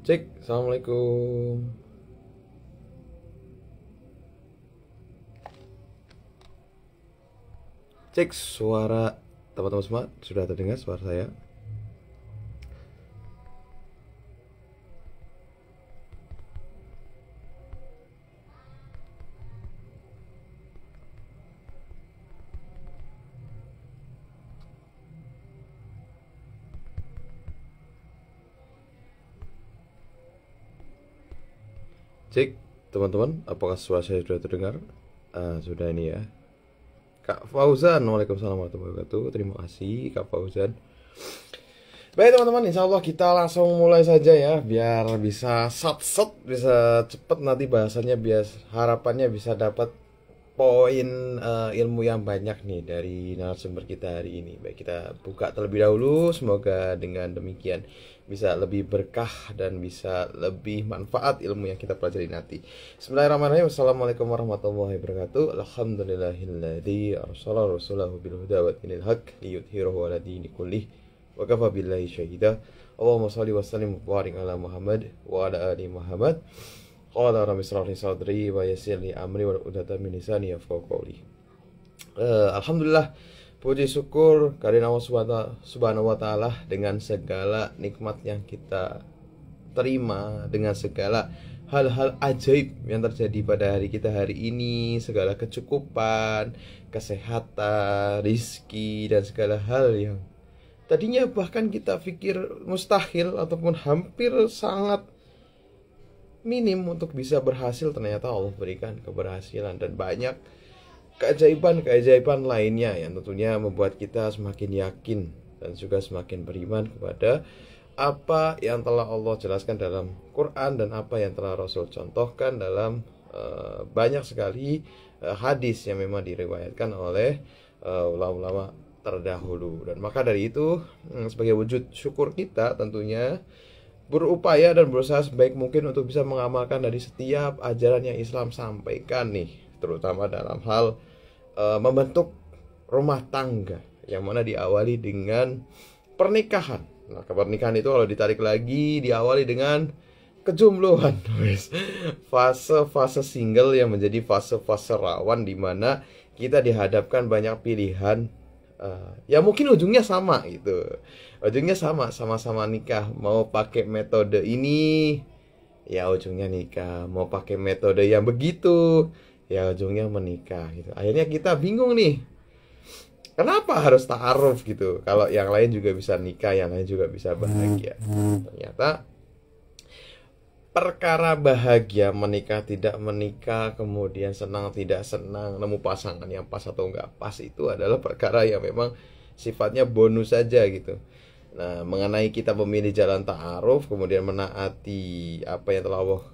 Cek, assalamualaikum. Cek suara teman-teman semua, sudah terdengar suara saya? Cek, teman-teman, apakah suara saya sudah terdengar? Sudah ini ya. Kak Fauzan, waalaikumsalam warahmatullahi wabarakatuh. Terima kasih Kak Fauzan. Baik teman-teman, insya Allah kita langsung mulai saja ya, biar bisa sat-set, bisa cepet nanti bahasannya, biar harapannya bisa dapat poin ilmu yang banyak nih dari narasumber kita hari ini. Baik, kita buka terlebih dahulu, semoga dengan demikian bisa lebih berkah dan bisa lebih manfaat ilmu yang kita pelajari nanti. Bismillahirrahmanirrahim. Assalamualaikum warahmatullahi wabarakatuh. Alhamdulillahilladzi arsala rasulahu bil huda wa dinil haq liyudhhirahu 'ala dini kullih wa kafa billahi syahida. Allahumma shalli wa sallim wa barik ala Muhammad wa ala ali Muhammad. Qala rabbi shrah li sadri wa yassir li amri wa uqdatam min lisani yafqahu qawli. Alhamdulillah, puji syukur kehadirat Allah Subhanahu wa taala dengan segala nikmat yang kita terima, dengan segala hal-hal ajaib yang terjadi pada hari kita hari ini, segala kecukupan, kesehatan, rizki, dan segala hal yang tadinya bahkan kita pikir mustahil ataupun hampir sangat minim untuk bisa berhasil, ternyata Allah berikan keberhasilan dan banyak keajaiban-keajaiban lainnya yang tentunya membuat kita semakin yakin dan juga semakin beriman kepada apa yang telah Allah jelaskan dalam Quran dan apa yang telah Rasul contohkan dalam banyak sekali hadis yang memang diriwayatkan oleh ulama-ulama terdahulu. Dan maka dari itu, sebagai wujud syukur kita tentunya berupaya dan berusaha sebaik mungkin untuk bisa mengamalkan dari setiap ajaran yang Islam sampaikan nih, terutama dalam hal membentuk rumah tangga yang mana diawali dengan pernikahan. Nah, pernikahan itu kalau ditarik lagi diawali dengan kejombloan, fase-fase single yang menjadi fase-fase rawan di mana kita dihadapkan banyak pilihan. Ya mungkin ujungnya sama gitu, ujungnya sama-sama nikah. Mau pakai metode ini, ya ujungnya nikah. Mau pakai metode yang begitu, ya ujungnya menikah gitu. Akhirnya kita bingung nih, kenapa harus ta'aruf gitu, kalau yang lain juga bisa nikah, yang lain juga bisa bahagia. Ternyata perkara bahagia, menikah tidak menikah, kemudian senang tidak senang, nemu pasangan yang pas atau enggak pas, itu adalah perkara yang memang sifatnya bonus saja gitu. Nah, mengenai kita memilih jalan ta'aruf kemudian menaati apa yang telah Allah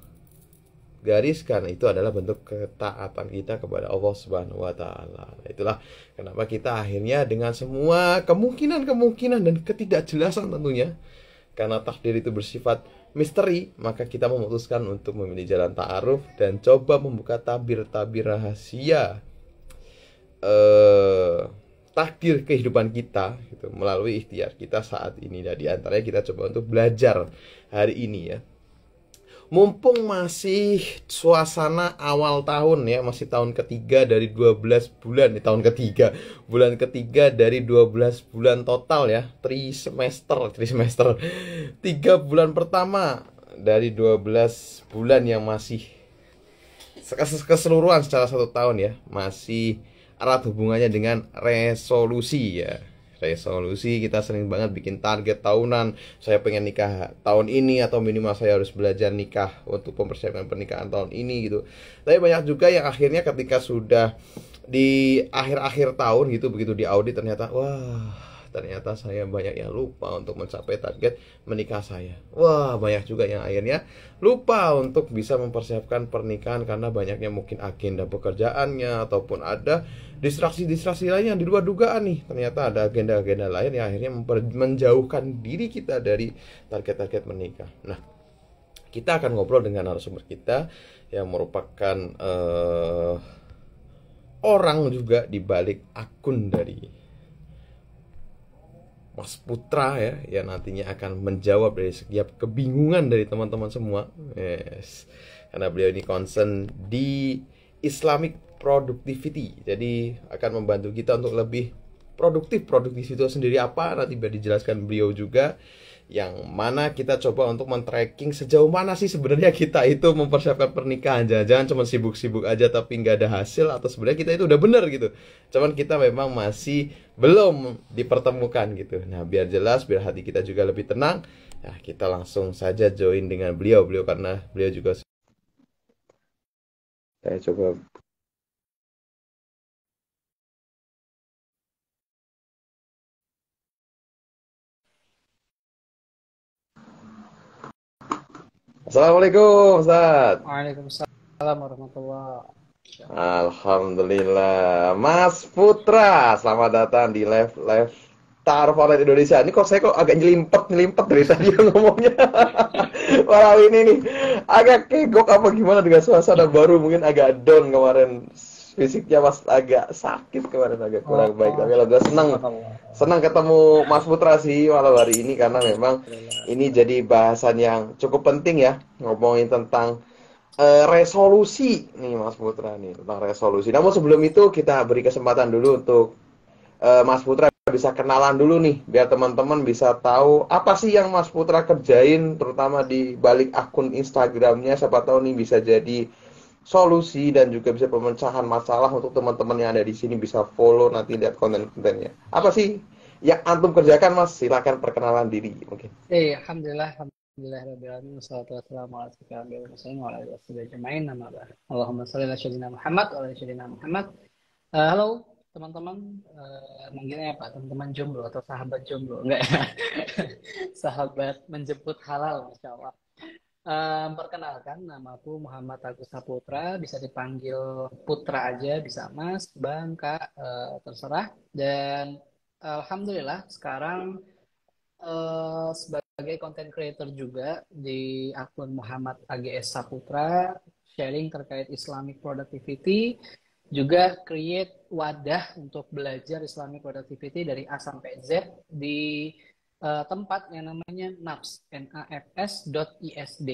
gariskan, itu adalah bentuk ketaatan kita kepada Allah Subhanahu wa taala. Itulah kenapa kita akhirnya dengan semua kemungkinan-kemungkinan dan ketidakjelasan tentunya, karena takdir itu bersifat misteri, maka kita memutuskan untuk memilih jalan ta'aruf dan coba membuka tabir-tabir rahasia takdir kehidupan kita gitu, melalui ikhtiar kita saat ini. Dan diantaranya kita coba untuk belajar hari ini ya, mumpung masih suasana awal tahun ya, masih tahun ketiga dari 12 bulan di tahun ketiga, bulan ketiga dari 12 bulan total ya, trimester 3 bulan pertama dari 12 bulan yang masih keseluruhan secara 1 tahun ya, masih erat hubungannya dengan resolusi ya. Resolusi, kita sering banget bikin target tahunan. Saya pengen nikah tahun ini, atau minimal saya harus belajar nikah untuk mempersiapkan pernikahan tahun ini gitu. Tapi banyak juga yang akhirnya ketika sudah di akhir-akhir tahun gitu, begitu di audit ternyata, wah, ternyata saya banyak yang lupa untuk mencapai target menikah saya. Wah, banyak juga yang akhirnya lupa untuk bisa mempersiapkan pernikahan karena banyaknya mungkin agenda pekerjaannya, ataupun ada distraksi-distraksi lain yang di luar dugaan nih. Ternyata ada agenda-agenda lain yang akhirnya menjauhkan diri kita dari target-target menikah. Nah, kita akan ngobrol dengan narasumber kita yang merupakan orang juga di balik akun dari Mas Putra ya, yang nantinya akan menjawab dari setiap kebingungan dari teman-teman semua. Yes. Karena beliau ini concern di Islamic productivity. Jadi akan membantu kita untuk lebih produktif. Produktif itu sendiri apa? Nanti biar dijelaskan beliau juga. Yang mana kita coba untuk men-tracking sejauh mana sih sebenarnya kita itu mempersiapkan pernikahan. Jangan-jangan cuma sibuk-sibuk aja tapi nggak ada hasil, atau sebenarnya kita itu udah bener gitu. Cuman kita memang masih belum dipertemukan gitu. Nah, biar jelas, biar hati kita juga lebih tenang, nah kita langsung saja join dengan beliau karena beliau juga, saya coba. Assalamualaikum Ustaz. Waalaikumsalam warahmatullah. Alhamdulillah, Mas Putra, selamat datang di live Tar Favorit Indonesia. Ini kok saya agak nyelimpet dari tadi ngomongnya. Malam ini nih agak kegok apa gimana dengan suasana baru, mungkin agak down kemarin, fisiknya mas agak sakit kemarin, agak kurang baik. Tapi Oh, gue seneng subhanallah. senang ketemu Mas Putra sih malam hari ini, karena memang Alhamdulillah. ini jadi bahasan yang cukup penting ya, ngomongin tentang resolusi nih Mas Putra nih, tentang resolusi. Namun sebelum itu kita beri kesempatan dulu untuk Mas Putra bisa kenalan dulu nih, biar teman-teman bisa tahu apa sih yang Mas Putra kerjain, terutama di balik akun Instagramnya. Siapa tahu nih bisa jadi solusi dan juga bisa pemecahan masalah untuk teman-teman yang ada di sini, bisa follow nanti lihat konten-kontennya. Apa sih yang antum kerjakan Mas? Silakan perkenalan diri mungkin. Alhamdulillah, alhamdulillah rabbil alamin, wassalatu wassalamu ala asyrofil anbiya'i wal mursalin wa ala alihi washabihi ajma'in, amma ba'd. Allahumma shalli ala sayyidina Muhammad wa ala sayyidina Muhammad. Halo teman-teman, manggilnya apa? Teman-teman jomblo atau sahabat jomblo? Enggak ya? Sahabat menjemput halal, Masya Allah. Perkenalkan, namaku Muhammad Agus Saputra, bisa dipanggil Putra aja, bisa Mas, Bang, Kak, terserah. Dan Alhamdulillah sekarang sebagai content creator juga di akun Muhammad AGS Saputra, sharing terkait Islamic Productivity, juga create wadah untuk belajar Islamic Productivity dari A sampai Z di tempat yang namanya NAFS, nafs.isd.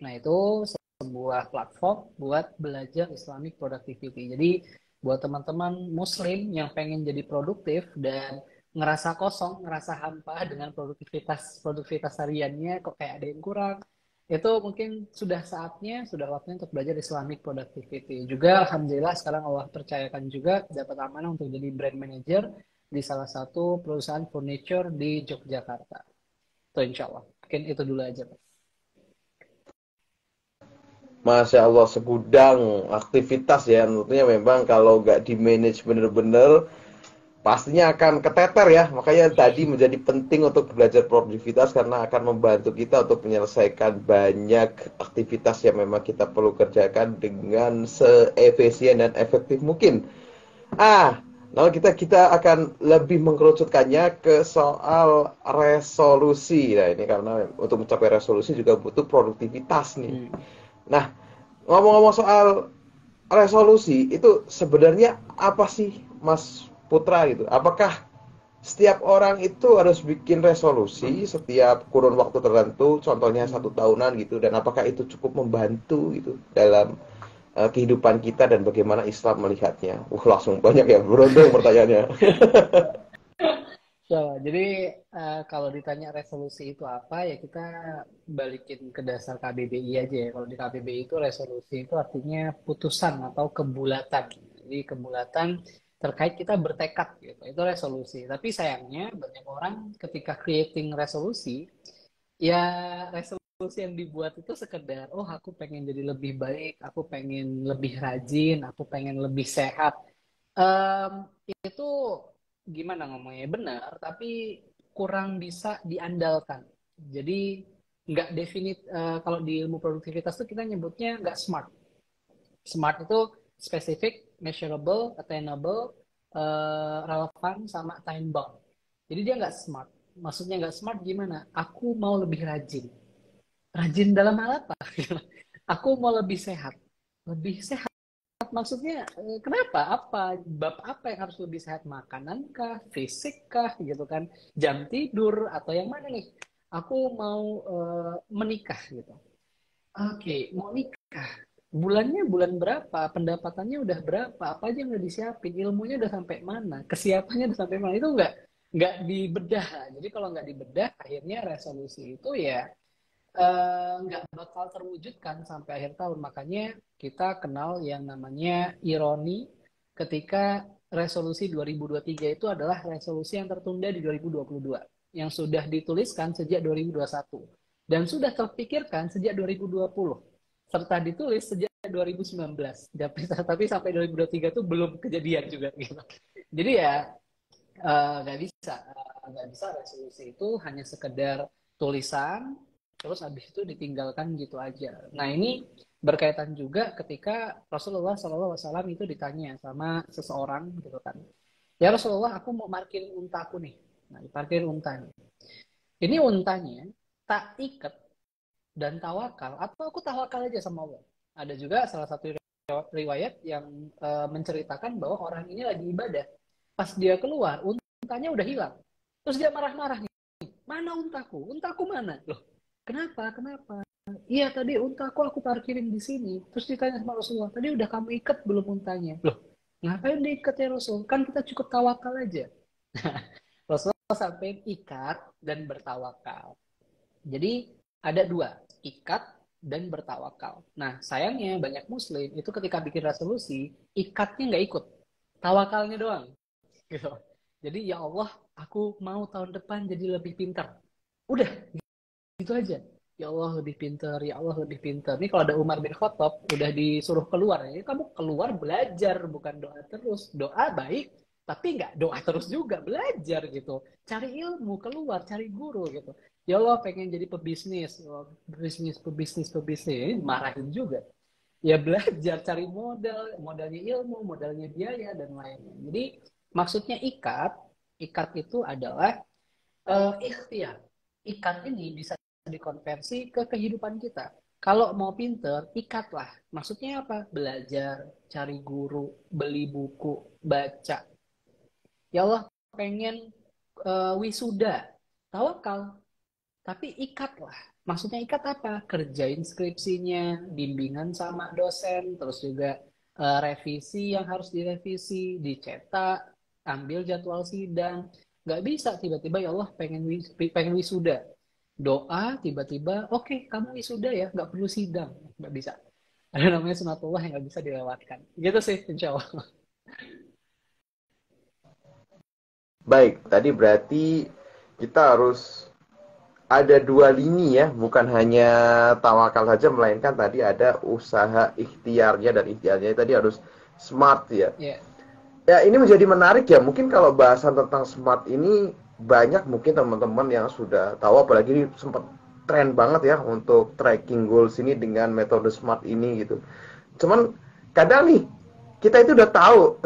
Nah, itu sebuah platform buat belajar Islamic Productivity. Jadi, buat teman-teman Muslim yang pengen jadi produktif dan ngerasa kosong, ngerasa hampa dengan produktivitas hariannya, kok kayak ada yang kurang, itu mungkin sudah saatnya, sudah waktunya untuk belajar Islamic Productivity. Juga, Alhamdulillah, sekarang Allah percayakan juga dapat amanah untuk jadi brand manager di salah satu perusahaan furniture di Yogyakarta. Itu insya Allah. Mungkin itu dulu aja, Pak. Masya Allah, segudang aktivitas ya. Tentunya memang kalau nggak di manage bener-bener, pastinya akan keteter ya. Makanya tadi menjadi penting untuk belajar produktivitas, karena akan membantu kita untuk menyelesaikan banyak aktivitas yang memang kita perlu kerjakan dengan seefisien dan efektif mungkin. Lalu kita akan lebih mengkerucutkannya ke soal resolusi. Nah, ini karena untuk mencapai resolusi juga butuh produktivitas nih. Hmm. Nah, ngomong-ngomong soal resolusi, itu sebenarnya apa sih Mas Putra gitu? Apakah setiap orang itu harus bikin resolusi setiap kurun waktu tertentu, contohnya 1 tahunan gitu, dan apakah itu cukup membantu gitu dalam kehidupan kita, dan bagaimana Islam melihatnya? Langsung banyak ya, beruntung pertanyaannya. So, jadi kalau ditanya resolusi itu apa, ya kita balikin ke dasar KBBI aja ya. Kalau di KBBI itu resolusi itu artinya putusan atau kebulatan. Jadi kebulatan terkait kita bertekad gitu. Itu resolusi. Tapi sayangnya banyak orang ketika creating resolusi, ya resolusi yang dibuat itu sekedar, oh aku pengen jadi lebih baik, aku pengen lebih rajin, aku pengen lebih sehat. Em, itu gimana ngomongnya, benar tapi kurang bisa diandalkan. Jadi nggak definit, kalau di ilmu produktivitas tuh kita nyebutnya nggak smart. Smart itu spesifik, measurable, attainable, relevan, sama time bound. Jadi dia nggak smart. Maksudnya nggak smart gimana? Aku mau lebih rajin. Rajin dalam hal apa? Aku mau lebih sehat. Lebih sehat Maksudnya kenapa? Bab apa yang harus lebih sehat? Makanan kah? Fisik kah? Gitu kan? Jam tidur atau yang mana nih? Aku mau menikah gitu. Oke, mau nikah. Bulannya bulan berapa? Pendapatannya udah berapa? Apa aja yang udah disiapin? Ilmunya udah sampai mana? Kesiapannya udah sampai mana? Itu nggak dibedah. Jadi kalau nggak dibedah, akhirnya resolusi itu ya nggak bakal terwujudkan sampai akhir tahun. Makanya kita kenal yang namanya ironi ketika resolusi 2023 itu adalah resolusi yang tertunda di 2022, yang sudah dituliskan sejak 2021 dan sudah terpikirkan sejak 2020 serta ditulis sejak 2019. Tapi sampai 2023 itu belum kejadian juga gitu. Jadi ya nggak bisa resolusi itu hanya sekedar tulisan terus habis itu ditinggalkan gitu aja. Nah ini berkaitan juga ketika Rasulullah SAW itu ditanya sama seseorang gitu kan, ya Rasulullah aku mau parkirin untaku nih. Nah diparkirin untanya, ini untanya tak ikat dan tawakal atau aku tawakal aja sama Allah. Ada juga salah satu riwayat yang menceritakan bahwa orang ini lagi ibadah, pas dia keluar untanya udah hilang, terus dia marah-marah nih, mana untaku? Untaku mana? Loh, kenapa? Kenapa? Iya tadi untaku aku parkirin di sini. Terus ditanya sama Rasulullah, tadi udah kamu ikat belum untanya? Loh, ngapain diikat ya Rasul? Kan kita cukup tawakal aja. Rasulullah sampai ikat dan bertawakal. Jadi ada dua, ikat dan bertawakal. Nah sayangnya banyak muslim itu ketika bikin resolusi, ikatnya nggak ikut, tawakalnya doang. Gitu. Jadi ya Allah, aku mau tahun depan jadi lebih pintar. Udah, gitu aja. Ya Allah lebih pintar, ya Allah lebih pintar. Ini kalau ada Umar bin Khattab udah disuruh keluar, ya kamu keluar belajar, bukan doa terus. Doa baik, tapi nggak doa terus juga, belajar gitu. Cari ilmu, keluar, cari guru gitu. Ya Allah pengen jadi pebisnis, oh, pebisnis, ini marahin juga. Ya belajar, cari modalnya ilmu, modalnya biaya dan lainnya. Jadi maksudnya ikat itu adalah ikhtiar. Ikat ini bisa dikonversi ke kehidupan kita. Kalau mau pinter, ikatlah. Maksudnya apa? Belajar, cari guru, beli buku, baca. Ya Allah, pengen wisuda. Tawakal. Tapi ikatlah. Maksudnya ikat apa? Kerjain skripsinya, bimbingan sama dosen, terus juga revisi yang harus direvisi, dicetak, ambil jadwal sidang. Nggak bisa tiba-tiba ya Allah pengen wisuda. Doa tiba-tiba, oke, kamu wisuda ya, nggak perlu sidang. Nggak bisa. Ada namanya sunatullah yang nggak bisa dilewatkan. Gitu sih, insya Allah. Baik, tadi berarti kita harus ada dua lini ya, bukan hanya tawakal saja, melainkan tadi ada usaha ikhtiarnya, dan ikhtiarnya tadi harus smart ya. Ya, Ya, ini menjadi menarik ya. Mungkin kalau bahasan tentang smart ini banyak mungkin teman-teman yang sudah tahu, apalagi ini sempat tren banget ya untuk tracking goals ini dengan metode smart ini gitu. Cuman kadang nih kita itu udah tahu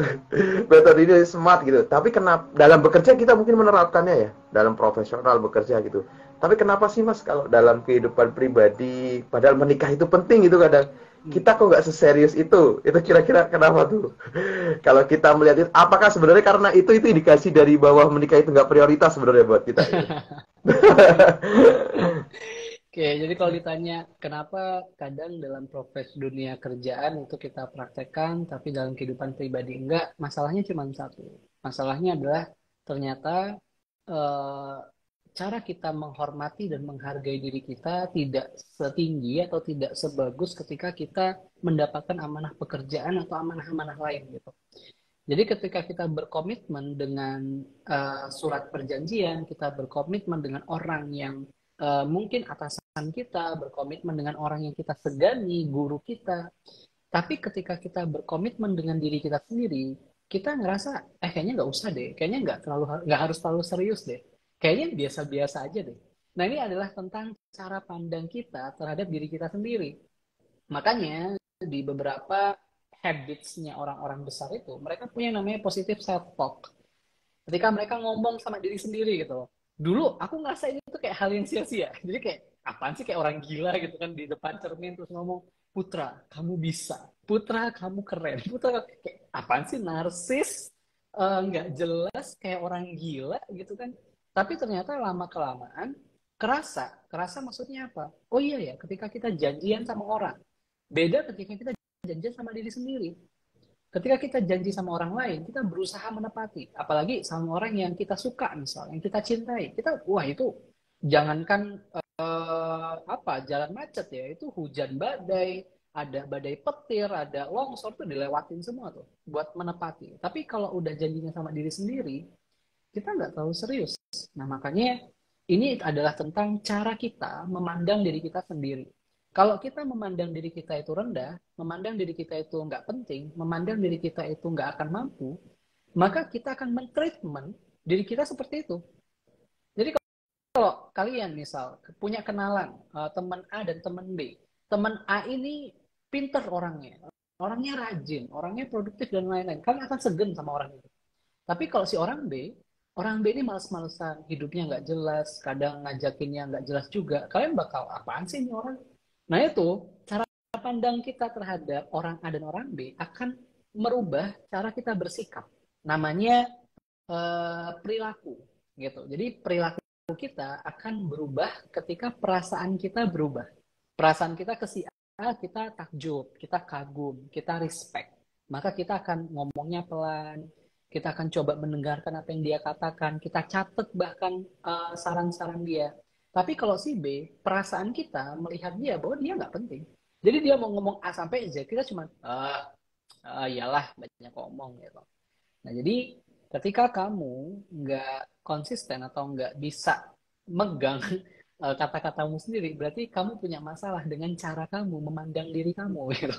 metode ini smart gitu, tapi kenapa dalam bekerja kita mungkin menerapkannya ya, dalam profesional bekerja gitu. Tapi kenapa sih Mas kalau dalam kehidupan pribadi, padahal menikah itu penting gitu kadang, hmm. kita kok nggak seserius itu? Itu kira-kira kenapa tuh? Kalau kita melihat itu, apakah sebenarnya karena itu indikasi dari bahwa menikah itu nggak prioritas sebenarnya buat kita gitu? Oke, jadi kalau ditanya kenapa kadang dalam profesi dunia kerjaan itu kita praktekkan, tapi dalam kehidupan pribadi enggak, masalahnya cuma satu. Masalahnya adalah ternyata eh, cara kita menghormati dan menghargai diri kita tidak setinggi atau tidak sebagus ketika kita mendapatkan amanah pekerjaan atau amanah-amanah lain gitu. Jadi ketika kita berkomitmen dengan surat perjanjian, kita berkomitmen dengan orang yang mungkin atasan kita, berkomitmen dengan orang yang kita segani, guru kita. Tapi ketika kita berkomitmen dengan diri kita sendiri, kita ngerasa, kayaknya nggak usah deh, kayaknya nggak harus terlalu serius deh, kayaknya biasa-biasa aja deh. Nah ini adalah tentang cara pandang kita terhadap diri kita sendiri. Makanya di beberapa habits-nya orang-orang besar itu, mereka punya namanya positive self-talk. Ketika mereka ngomong sama diri sendiri gitu. Dulu aku ngerasa ini tuh kayak hal yang sia-sia. Jadi kayak, apaan sih kayak orang gila gitu kan di depan cermin terus ngomong, Putra, kamu bisa. Putra, kamu keren. Putra, kayak apaan sih narsis? Nggak jelas, kayak orang gila gitu kan. Tapi ternyata lama-kelamaan kerasa. Kerasa maksudnya apa? Oh iya ya, ketika kita janjian sama orang. Beda ketika kita janjian sama diri sendiri. Ketika kita janji sama orang lain, kita berusaha menepati. Apalagi sama orang yang kita suka misalnya, yang kita cintai. Kita, wah itu jangankan apa jalan macet ya, itu hujan badai, ada badai petir, ada longsor tuh dilewatin semua tuh buat menepati. Tapi kalau udah janjinya sama diri sendiri, kita nggak terlalu serius. Nah makanya ini adalah tentang cara kita memandang diri kita sendiri. Kalau kita memandang diri kita itu rendah, memandang diri kita itu nggak penting, memandang diri kita itu nggak akan mampu, maka kita akan mentreatment diri kita seperti itu. Jadi kalau kalian misal punya kenalan teman A dan teman B, teman A ini pinter orangnya, orangnya rajin, orangnya produktif dan lain-lain, kalian akan segan sama orang itu. Tapi kalau si orang B ini males-malesan, hidupnya nggak jelas, kadang ngajakinnya nggak jelas juga, kalian bakal apaan sih ini orang? Nah itu, cara pandang kita terhadap orang A dan orang B akan merubah cara kita bersikap. Namanya perilaku, gitu. Jadi perilaku kita akan berubah ketika perasaan kita berubah. Perasaan kita ke si A, kita takjub, kita kagum, kita respect. Maka kita akan ngomongnya pelan, kita akan coba mendengarkan apa yang dia katakan, kita catat bahkan saran-saran dia. Tapi kalau si B, perasaan kita melihat dia bahwa dia nggak penting. Jadi dia mau ngomong A sampai Z, kita cuma, iyalah banyak ngomong gitu. Nah jadi ketika kamu nggak konsisten atau nggak bisa megang kata-katamu sendiri, berarti kamu punya masalah dengan cara kamu memandang diri kamu gitu.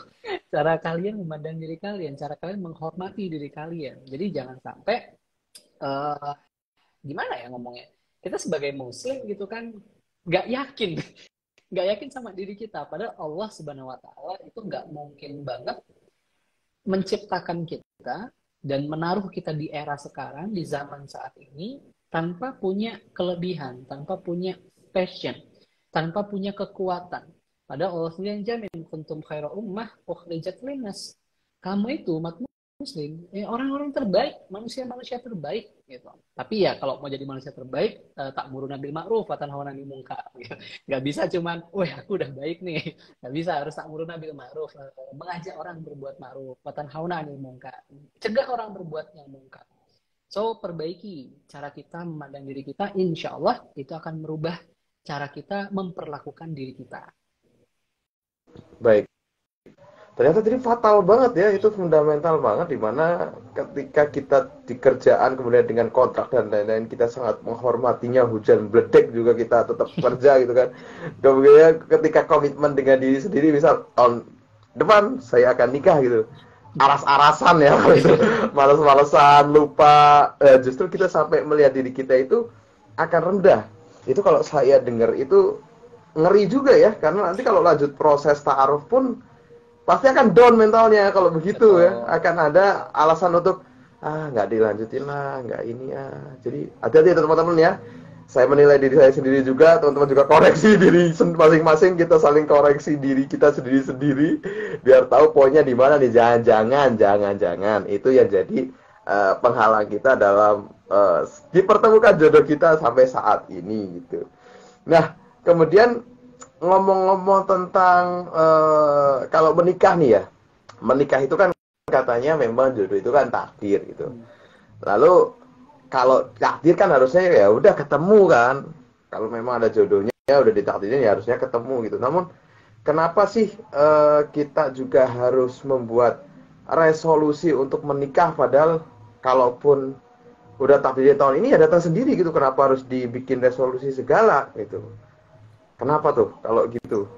Cara kalian memandang diri kalian, cara kalian menghormati diri kalian. Jadi jangan sampai uh, gimana ya ngomongnya, kita sebagai muslim gitu kan nggak yakin nggak yakin sama diri kita, padahal Allah Subhanahu Wa Taala itu nggak mungkin banget menciptakan kita dan menaruh kita di era sekarang, di zaman saat ini, tanpa punya kelebihan, tanpa punya passion, tanpa punya kekuatan. Padahal Allah sendiri yang jamin, kuntum khaira ummah ukhrijat linnas. Kamu itu umat muslim, orang-orang terbaik, manusia-manusia terbaik gitu. Tapi ya kalau mau jadi manusia terbaik, ta'muruna bil ma'ruf wa tanhauna 'anil munkar. Gitu. Gak bisa cuman, wah aku udah baik nih. Gak bisa, harus ta'muruna bil ma'ruf, mengajak orang berbuat ma'ruf, wa tanhauna 'anil munkar. Cegah orang berbuat yang munkar. So, perbaiki cara kita memandang diri kita, insya Allah itu akan merubah cara kita memperlakukan diri kita. Baik. Ternyata jadi fatal banget ya, itu fundamental banget, dimana ketika kita di kerjaan kemudian dengan kontrak dan lain-lain kita sangat menghormatinya, hujan bledek juga kita tetap kerja gitu kan. Kemudian ketika komitmen dengan diri sendiri, misal tahun depan saya akan nikah gitu, aras-arasan ya gitu, males-malesan, lupa, justru kita sampai melihat diri kita itu akan rendah. Itu kalau saya dengar itu ngeri juga ya, karena nanti kalau lanjut proses ta'aruf pun pasti akan down mentalnya kalau begitu. Betul. Ya, akan ada alasan untuk nggak dilanjutin lah, nggak ini ya. Jadi hati-hati teman-teman ya, saya menilai diri saya sendiri juga, teman-teman juga koreksi diri masing-masing, kita saling koreksi diri kita sendiri-sendiri biar tahu poinnya di mana nih. Jangan itu yang jadi penghalang kita dalam dipertemukan jodoh kita sampai saat ini gitu. Nah kemudian ngomong-ngomong tentang kalau menikah nih ya, menikah itu kan katanya memang jodoh itu kan takdir gitu. Lalu kalau takdir kan harusnya ya udah ketemu kan, kalau memang ada jodohnya udah ditakdirin ya harusnya ketemu gitu. Namun kenapa sih kita juga harus membuat resolusi untuk menikah, padahal kalaupun udah takdirnya tahun ini ya datang sendiri gitu, kenapa harus dibikin resolusi segala gitu? Kenapa tuh kalau gitu?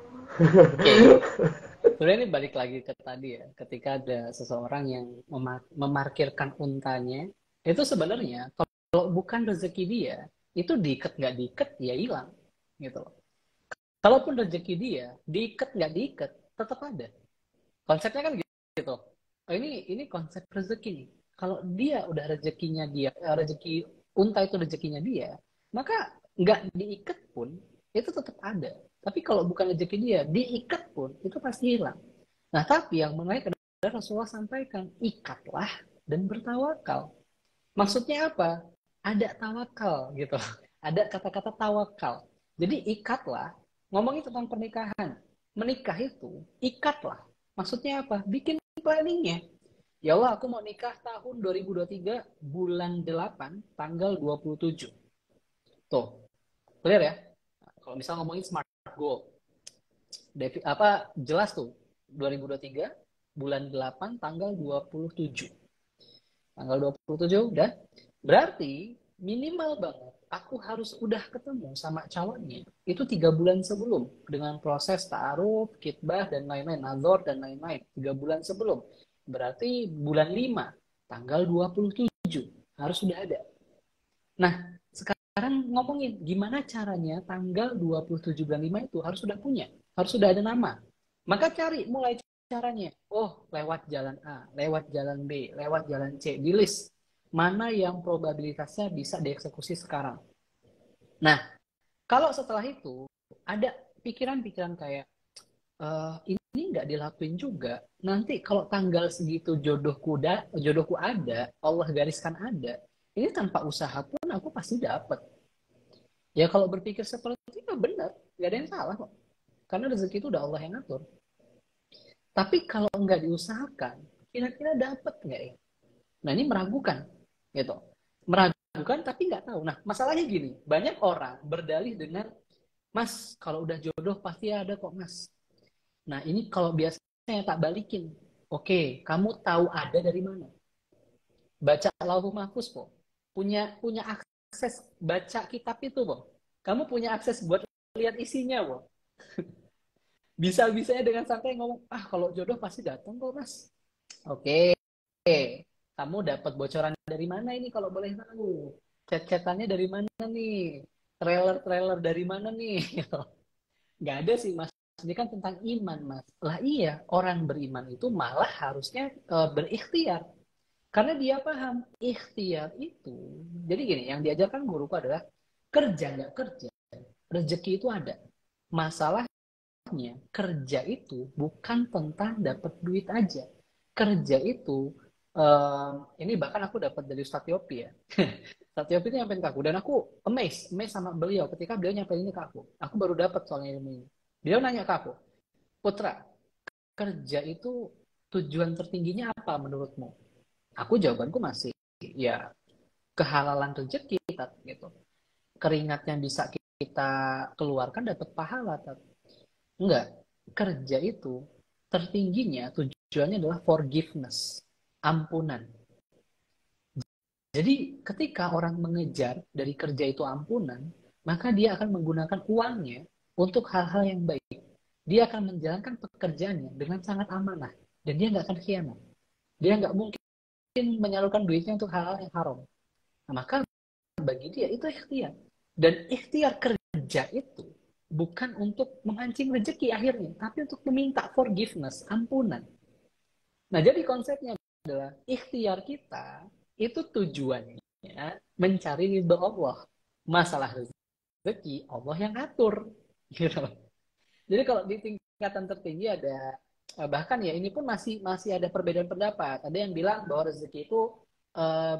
Sebenarnya ini balik lagi ke tadi ya, ketika ada seseorang yang memarkirkan untanya, itu sebenarnya kalau bukan rezeki dia, itu diikat nggak diikat ya hilang, gitu loh. Kalaupun rezeki dia, diikat nggak diikat, tetap ada. Konsepnya kan gitu. Oh, ini konsep rezeki nih. Kalau dia udah rezekinya dia, rezeki unta itu rezekinya dia, maka nggak diikat pun itu tetap ada. Tapi kalau bukan rezeki dia, diikat pun itu pasti hilang. Nah, tapi yang menarik adalah Rasulullah sampaikan, ikatlah dan bertawakal. Maksudnya apa? Ada tawakal gitu. Ada kata-kata tawakal. Jadi ikatlah. Ngomongin tentang pernikahan. Menikah itu ikatlah. Maksudnya apa? Bikin planningnya. Ya Allah, aku mau nikah tahun 2023 bulan 8 tanggal 27. Tuh, clear ya? Kalau misal ngomongin smart goal, jelas tuh 2023 bulan 8 tanggal 27. Tanggal 27 udah. Berarti minimal banget aku harus udah ketemu sama calonnya itu 3 bulan sebelum dengan proses ta'aruf, kitbah dan lain-lain, nazar dan lain-lain 3 bulan sebelum. Berarti bulan 5 tanggal 27 harus sudah ada. Nah, sekarang ngomongin gimana caranya tanggal 27 bulan 5 itu harus sudah punya, harus sudah ada nama. Maka cari mulai caranya. Oh, lewat jalan A, lewat jalan B, lewat jalan C, di list. Mana yang probabilitasnya bisa dieksekusi sekarang. Nah, kalau setelah itu ada pikiran-pikiran kayak ini nggak dilakuin juga. Nanti kalau tanggal segitu jodohku ada, Allah gariskan ada. Ini tanpa usaha pun aku pasti dapat. Ya kalau berpikir seperti itu benar, nggak ada yang salah kok. Karena rezeki itu udah Allah yang ngatur. Tapi kalau nggak diusahakan, kira-kira dapat nggak ya? Nah ini meragukan, gitu. Meragukan tapi nggak tahu. Nah masalahnya gini, banyak orang berdalih dengan, Mas, kalau udah jodoh pasti ada kok, Mas. Nah ini kalau biasanya tak balikin. Oke, kamu tahu ada dari mana? Baca Lauhul Mahfuz kok. Punya akses baca kitab itu kok. Kamu punya akses buat lihat isinya kok. Bisa-bisanya dengan santai ngomong, kalau jodoh pasti datang kok, Mas. Oke, kamu dapat bocoran dari mana ini kalau boleh tahu? Chat-chatannya dari mana nih? Trailer-trailer dari mana nih? Nggak ada sih, Mas. Ini kan tentang iman, Mas. Lah iya, orang beriman itu malah harusnya berikhtiar. Karena dia paham, ikhtiar itu. Jadi gini, yang diajarkan guruku adalah kerja nggak kerja, rezeki itu ada. Masalahnya, kerja itu bukan tentang dapat duit aja. Kerja itu, ini bahkan aku dapat dari Ustadz Yopi ya. Ustadz Yopi itu nyampein ke aku, dan aku amazed sama beliau ketika beliau nyampein ini ke aku. Aku baru dapat soalnya ilmu ini. Beliau nanya ke aku, Putra, kerja itu tujuan tertingginya apa menurutmu? Aku jawabanku masih, ya kehalalan rezeki gitu. Keringat yang bisa kita keluarkan dapat pahala. Enggak, kerja itu tertingginya tujuannya adalah forgiveness, ampunan. Jadi ketika orang mengejar dari kerja itu ampunan, maka dia akan menggunakan uangnya untuk hal-hal yang baik. Dia akan menjalankan pekerjaannya dengan sangat amanah. Dan dia nggak akan khianat. Dia nggak mungkin menyalurkan duitnya untuk hal-hal yang haram. Nah, maka bagi dia itu ikhtiar. Dan ikhtiar kerja itu bukan untuk memancing rezeki akhirnya, tapi untuk meminta forgiveness, ampunan. Nah, jadi konsepnya adalah ikhtiar kita itu tujuannya mencari ridho Allah. Masalah rezeki Allah yang atur. Gitu. Jadi kalau di tingkatan tertinggi ada, bahkan ya ini pun masih ada perbedaan pendapat. Ada yang bilang bahwa rezeki itu eh,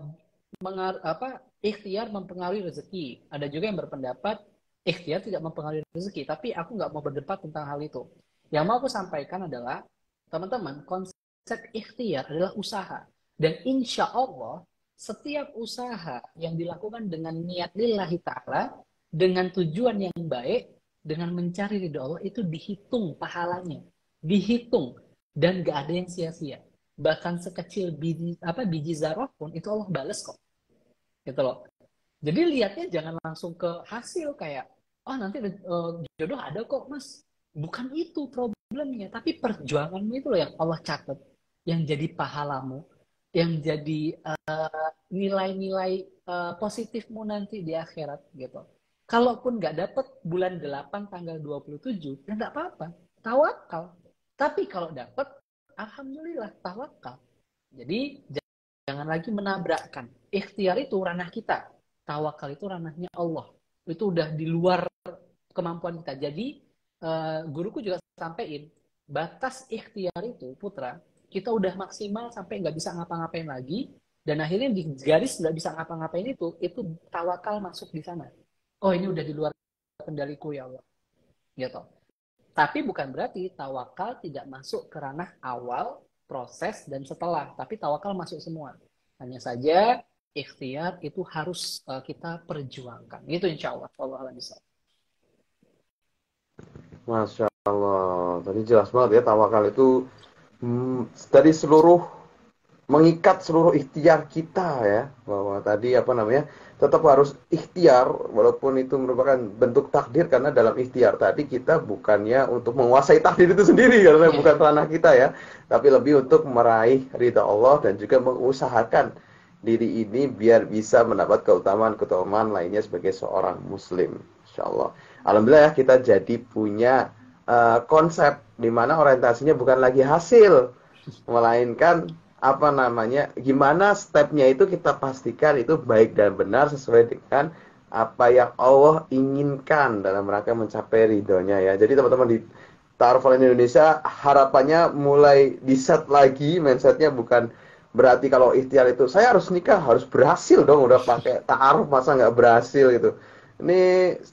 ikhtiar mempengaruhi rezeki. Ada juga yang berpendapat ikhtiar tidak mempengaruhi rezeki. Tapi aku nggak mau berdebat tentang hal itu. Yang mau aku sampaikan adalah, teman-teman, konsep ikhtiar adalah usaha. Dan insya Allah, setiap usaha yang dilakukan dengan niat lillahi ta'ala, dengan tujuan yang baik, dengan mencari ridho Allah, itu dihitung pahalanya. Dihitung. Dan gak ada yang sia-sia. Bahkan sekecil biji zarah pun, itu Allah bales kok. Gitu loh. Jadi lihatnya jangan langsung ke hasil kayak, nanti jodoh ada kok, Mas. Bukan itu problemnya, tapi perjuanganmu itu loh yang Allah catat, yang jadi pahalamu, yang jadi nilai-nilai positifmu nanti di akhirat gitu. Kalaupun nggak dapet bulan 8 tanggal 27, ya nggak apa-apa, tawakal. Tapi kalau dapet, alhamdulillah, tawakal. Jadi jangan lagi menabrakkan. Ikhtiar itu ranah kita. Tawakal itu ranahnya Allah. Itu udah di luar kemampuan kita. Jadi guruku juga sampein batas ikhtiar itu Putra, kita udah maksimal sampai nggak bisa ngapa-ngapain lagi, dan akhirnya di garis nggak bisa ngapa-ngapain itu tawakal masuk di sana. Oh, ini udah di luar kendaliku ya Allah, gitu. Tapi bukan berarti tawakal tidak masuk ke ranah awal, proses, dan setelah. Tapi tawakal masuk semua. Hanya saja ikhtiar itu harus kita perjuangkan. Itu insya Allah. Allah bisa. Masya Allah. Tadi jelas banget ya tawakal itu dari seluruh mengikat seluruh ikhtiar kita ya, bahwa tadi apa namanya, tetap harus ikhtiar walaupun itu merupakan bentuk takdir, karena dalam ikhtiar tadi kita bukannya untuk menguasai takdir itu sendiri karena bukan ranah kita ya, tapi lebih untuk meraih ridha Allah dan juga mengusahakan diri ini biar bisa mendapat keutamaan-keutamaan lainnya sebagai seorang muslim. Insyaallah. Alhamdulillah ya, kita jadi punya konsep di mana orientasinya bukan lagi hasil, melainkan apa namanya, gimana stepnya itu kita pastikan itu baik dan benar sesuai dengan apa yang Allah inginkan dalam rangka mencapai ridhonya ya. Jadi teman-teman di Ta'aruf Indonesia harapannya mulai di set lagi mindsetnya, bukan berarti kalau ikhtiar itu saya harus nikah harus berhasil dong, udah pakai ta'aruf masa nggak berhasil gitu. Ini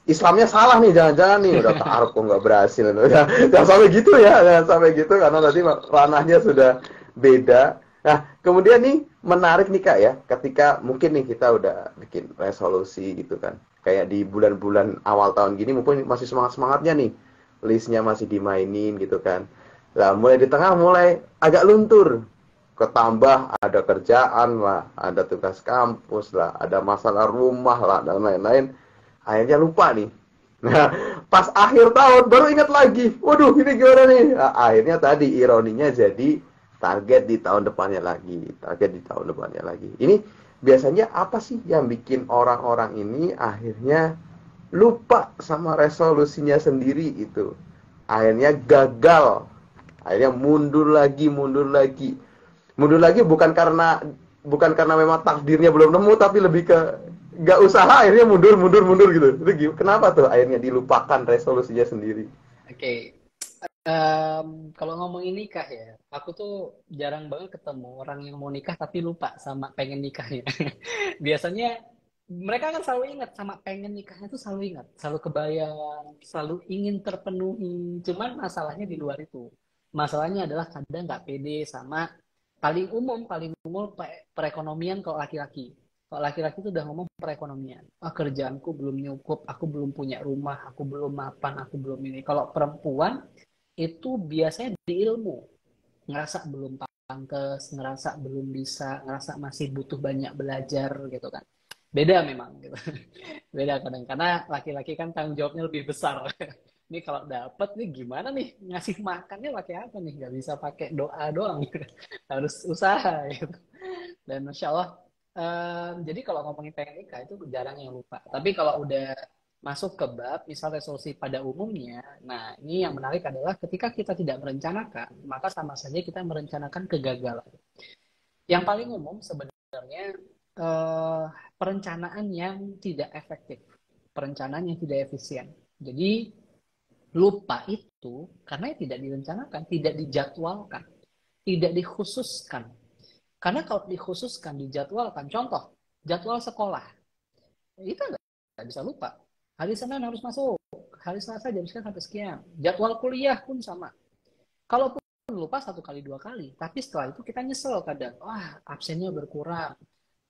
Islamnya salah nih, jangan-jangan nih udah ta'aruf kok nggak berhasil. Jangan sampai gitu ya, jangan sampai gitu karena nanti ranahnya sudah beda. Nah, kemudian nih menarik nih Kak ya, ketika mungkin nih kita udah bikin resolusi gitu kan. Kayak di bulan-bulan awal tahun gini mungkin masih semangat-semangatnya nih. Listnya masih dimainin gitu kan. Lah, mulai di tengah mulai agak luntur. Ketambah ada kerjaan lah, ada tugas kampus lah, ada masalah rumah lah, dan lain-lain. Akhirnya lupa nih. Nah, pas akhir tahun baru ingat lagi. Waduh, ini gimana nih? Nah, akhirnya tadi ironinya jadi target di tahun depannya lagi, target di tahun depannya lagi. Ini biasanya apa sih yang bikin orang-orang ini akhirnya lupa sama resolusinya sendiri itu? Akhirnya gagal, akhirnya mundur lagi, mundur lagi. Mundur lagi bukan karena memang takdirnya belum nemu, tapi lebih ke nggak usaha, akhirnya mundur, mundur, mundur gitu. Itu kenapa tuh akhirnya dilupakan resolusinya sendiri? Oke. Kalau ngomongin nikah ya, aku tuh jarang banget ketemu orang yang mau nikah tapi lupa sama pengen nikahnya. Biasanya mereka kan selalu ingat sama pengen nikahnya tuh, selalu ingat, selalu kebayang, selalu ingin terpenuhi. Cuman masalahnya di luar itu. Masalahnya adalah kadang nggak pede sama paling umum perekonomian kalau laki-laki. Kalau laki-laki itu udah ngomong perekonomian. Ah, kerjaanku belum nyukup, aku belum punya rumah, aku belum mapan, aku belum ini. Kalau perempuan itu biasanya di ilmu, ngerasa belum pantas, ngerasa belum bisa, ngerasa masih butuh banyak belajar gitu kan. Beda memang gitu. Beda kadang, karena laki-laki kan tanggung jawabnya lebih besar. Ini kalau dapet nih gimana nih, ngasih makannya pakai apa nih, nggak bisa pakai doa doang gitu. Harus usaha gitu. Dan Masya Allah, jadi kalau ngomongin pengen nikah itu jarang yang lupa. Tapi kalau udah masuk ke bab, misal resolusi pada umumnya, nah ini yang menarik adalah ketika kita tidak merencanakan, maka sama saja kita merencanakan kegagalan. Yang paling umum sebenarnya eh, perencanaan yang tidak efektif, perencanaan yang tidak efisien. Jadi lupa itu karena tidak direncanakan, tidak dijadwalkan, tidak dikhususkan. Karena kalau dikhususkan, dijadwalkan, contoh, jadwal sekolah, kita nggak bisa lupa. Hari Senin harus masuk, hari Selasa jam sekian sampai sekian. Jadwal kuliah pun sama. Kalaupun lupa satu kali dua kali, tapi setelah itu kita nyesel kadang. Wah, absennya berkurang,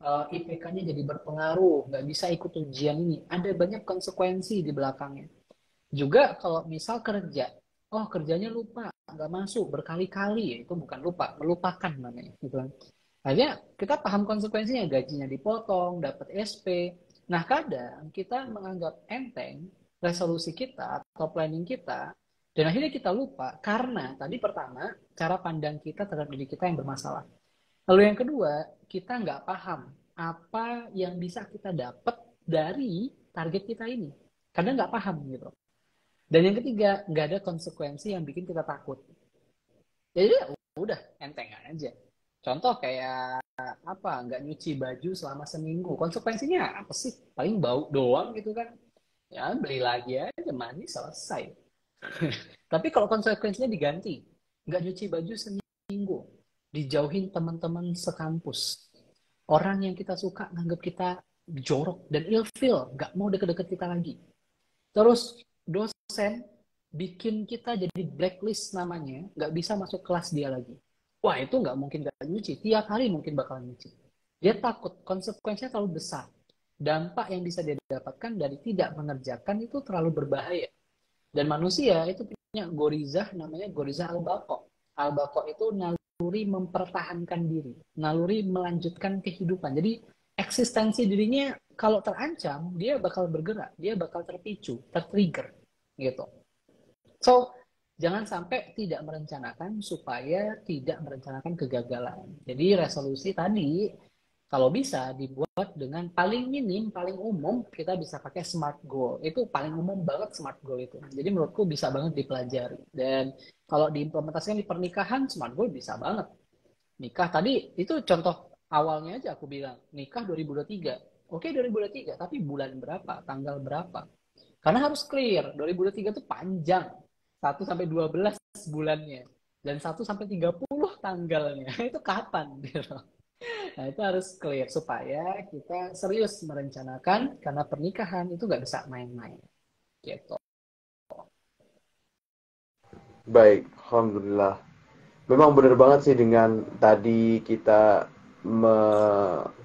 IPK-nya jadi berpengaruh, nggak bisa ikut ujian ini. Ada banyak konsekuensi di belakangnya. Juga kalau misal kerja, oh kerjanya lupa, nggak masuk berkali-kali, itu bukan lupa, melupakan namanya. Gitu kan. Akhirnya kita paham konsekuensinya, gajinya dipotong, dapat SP. Nah, kadang kita menganggap enteng resolusi kita atau planning kita, dan akhirnya kita lupa karena tadi pertama, cara pandang kita terhadap diri kita yang bermasalah. Lalu yang kedua, kita nggak paham apa yang bisa kita dapat dari target kita ini. Kadang nggak paham gitu. Dan yang ketiga, nggak ada konsekuensi yang bikin kita takut. Jadi ya udah enteng aja. Contoh kayak apa, nggak nyuci baju selama seminggu, konsekuensinya apa sih? Paling bau doang gitu kan. Ya beli lagi aja, mandi selesai. Tapi kalau konsekuensinya diganti, nggak nyuci baju seminggu, dijauhin teman-teman sekampus, orang yang kita suka nganggap kita jorok dan ilfeel, nggak mau deket-deket kita lagi. Terus dosen bikin kita jadi blacklist namanya, nggak bisa masuk kelas dia lagi. Wah itu nggak mungkin nggak nyuci, tiap hari mungkin bakal nyuci. Dia takut konsekuensinya terlalu besar. Dampak yang bisa dia dapatkan dari tidak mengerjakan itu terlalu berbahaya. Dan manusia itu punya gorizah namanya gorizah al-baqa. Al-baqa itu naluri mempertahankan diri, naluri melanjutkan kehidupan. Jadi eksistensi dirinya kalau terancam, dia bakal bergerak, dia bakal terpicu, tertrigger gitu. So, jangan sampai tidak merencanakan supaya tidak merencanakan kegagalan. Jadi resolusi tadi kalau bisa dibuat dengan paling minim, paling umum, kita bisa pakai SMART goal. Itu paling umum banget SMART goal itu. Jadi menurutku bisa banget dipelajari. Dan kalau diimplementasikan di pernikahan, SMART goal bisa banget. Nikah tadi, itu contoh awalnya aja aku bilang. Nikah 2023. Oke 2023, tapi bulan berapa? Tanggal berapa? Karena harus clear, 2023 itu panjang. 1 sampai 12 bulannya. Dan 1 sampai 30 tanggalnya. Itu kapan? Gitu. Nah, itu harus clear supaya kita serius merencanakan karena pernikahan itu nggak bisa main-main. Gitu. Baik, alhamdulillah. Memang benar banget sih dengan tadi kita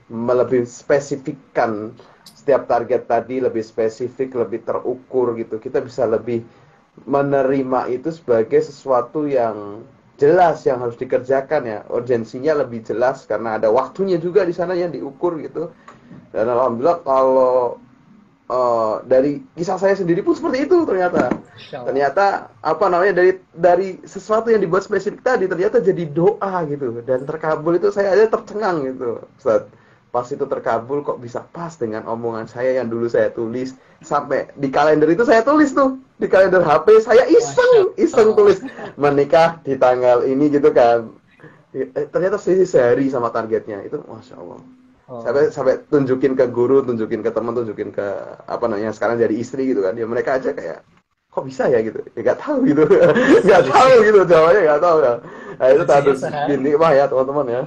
lebih spesifikkan setiap target tadi lebih spesifik, lebih terukur gitu. Kita bisa lebih menerima itu sebagai sesuatu yang jelas yang harus dikerjakan ya. Urgensinya lebih jelas karena ada waktunya juga di sana yang diukur gitu. Dan alhamdulillah kalau dari kisah saya sendiri pun seperti itu ternyata. Insya Allah. Ternyata apa namanya dari sesuatu yang dibuat spesifik tadi ternyata jadi doa gitu dan terkabul itu saya aja tercengang gitu. Ustaz. Pas itu terkabul kok bisa pas dengan omongan saya yang dulu saya tulis sampai di kalender itu saya tulis tuh di kalender HP saya Masya iseng Allah. tulis menikah di tanggal ini gitu kan. Ternyata sehari sama targetnya itu masya Allah sampai Oh, sampai tunjukin ke guru, tunjukin ke teman, tunjukin ke apa namanya sekarang jadi istri gitu kan. Ya mereka aja kayak kok bisa ya gitu. Ya nggak tahu gitu. Nggak tahu selisih, gitu jawabannya nggak tahu ya. Nah, itu selisihnya harus sehari. dinikmah ya teman-teman ya.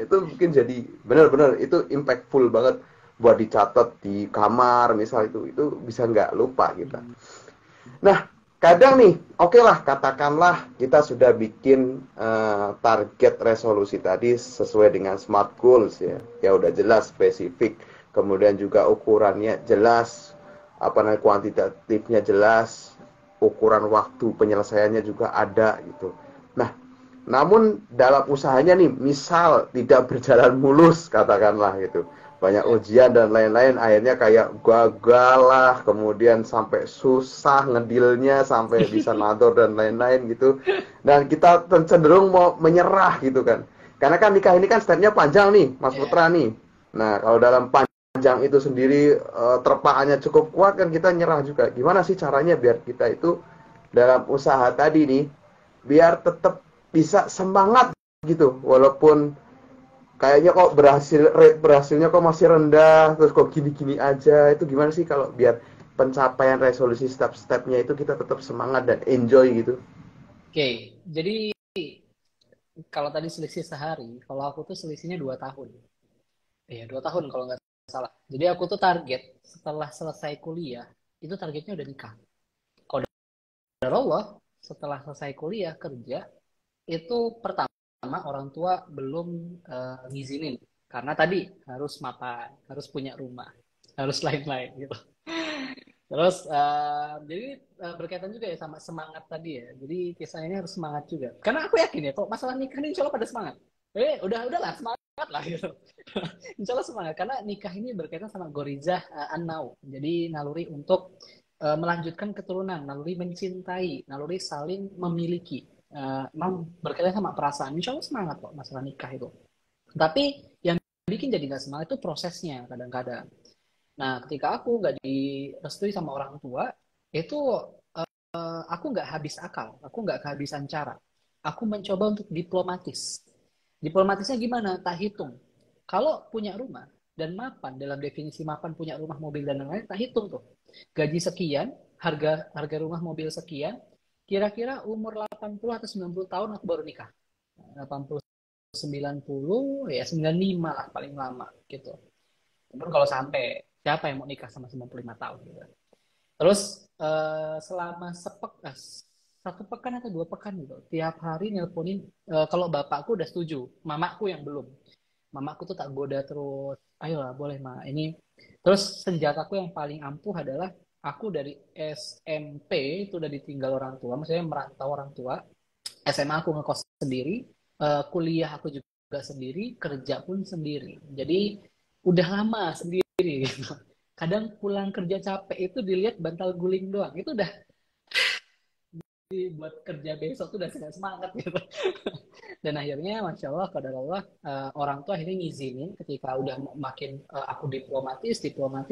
Itu mungkin jadi benar-benar itu impactful banget buat dicatat di kamar misal itu bisa nggak lupa kita. Hmm. Nah, kadang nih, oke lah, katakanlah kita sudah bikin target resolusi tadi sesuai dengan SMART goals ya. Ya udah jelas spesifik, kemudian juga ukurannya jelas, apa namanya kuantitatifnya jelas, ukuran waktu penyelesaiannya juga ada gitu. Nah, namun dalam usahanya nih, misal tidak berjalan mulus katakanlah gitu. Banyak Ya. ujian dan lain-lain akhirnya kayak gagal lah, kemudian sampai susah ngedilnya sampai bisa nador dan lain-lain gitu. Dan kita cenderung mau menyerah gitu kan. Karena kan nikah ini kan stepnya panjang nih, Mas Ya. Putra nih. Nah, kalau dalam panjang itu sendiri terpaannya cukup kuat kan kita nyerah juga. Gimana sih caranya biar kita itu dalam usaha tadi nih biar tetap bisa semangat gitu walaupun kayaknya kok rate berhasilnya kok masih rendah terus kok gini-gini aja itu gimana sih kalau biar pencapaian resolusi step-stepnya itu kita tetap semangat dan enjoy gitu. Oke, jadi kalau tadi selisih sehari, kalau aku tuh selisihnya 2 tahun. Iya, 2 tahun kalau nggak salah. Jadi aku tuh target setelah selesai kuliah, itu targetnya udah nikah. Kalau dari Allah, setelah selesai kuliah kerja, itu pertama orang tua belum ngizinin. Karena tadi harus mapan, harus punya rumah, harus lain-lain gitu. Terus jadi berkaitan juga ya sama semangat tadi ya. Jadi kisah ini harus semangat juga. Karena aku yakin ya, kalau masalah nikah ini insya Allah pada semangat. Udahlah semangat lah gitu. Insya Allah semangat karena nikah ini berkaitan sama gorizah an-nau. Jadi naluri untuk melanjutkan keturunan, naluri mencintai, naluri saling memiliki. Berkaitan sama perasaan. Insya Allah semangat kok masalah nikah itu. Tapi yang bikin jadi nggak semangat itu prosesnya kadang-kadang. Nah, ketika aku nggak direstui sama orang tua, itu aku nggak habis akal, aku nggak kehabisan cara. Aku mencoba untuk diplomatis. Diplomatisnya gimana? Tak hitung. Kalau punya rumah dan mapan, dalam definisi mapan punya rumah, mobil dan lain-lain, tak hitung tuh. Gaji sekian, harga harga rumah mobil sekian, kira-kira umur 80 atau 90 tahun aku baru nikah. 80 90 ya 95 lah paling lama gitu. Cuman kalau sampai siapa yang mau nikah sama 95 tahun gitu. Terus selama satu pekan atau 2 pekan gitu, tiap hari nelponin kalau bapakku udah setuju, mamaku yang belum. Mamaku tuh tak goda terus, ayolah boleh ma ini. Terus senjataku yang paling ampuh adalah aku dari SMP itu udah ditinggal orang tua, maksudnya merantau orang tua. SMA aku ngekos sendiri, kuliah aku juga sendiri, kerja pun sendiri. Jadi udah lama sendiri gitu. Kadang pulang kerja capek itu dilihat bantal guling doang. Itu udah buat kerja besok tuh udah semangat gitu. Dan akhirnya Masya Allah, kadar Allah, orang tua akhirnya ngizinin ketika udah makin aku diplomatis,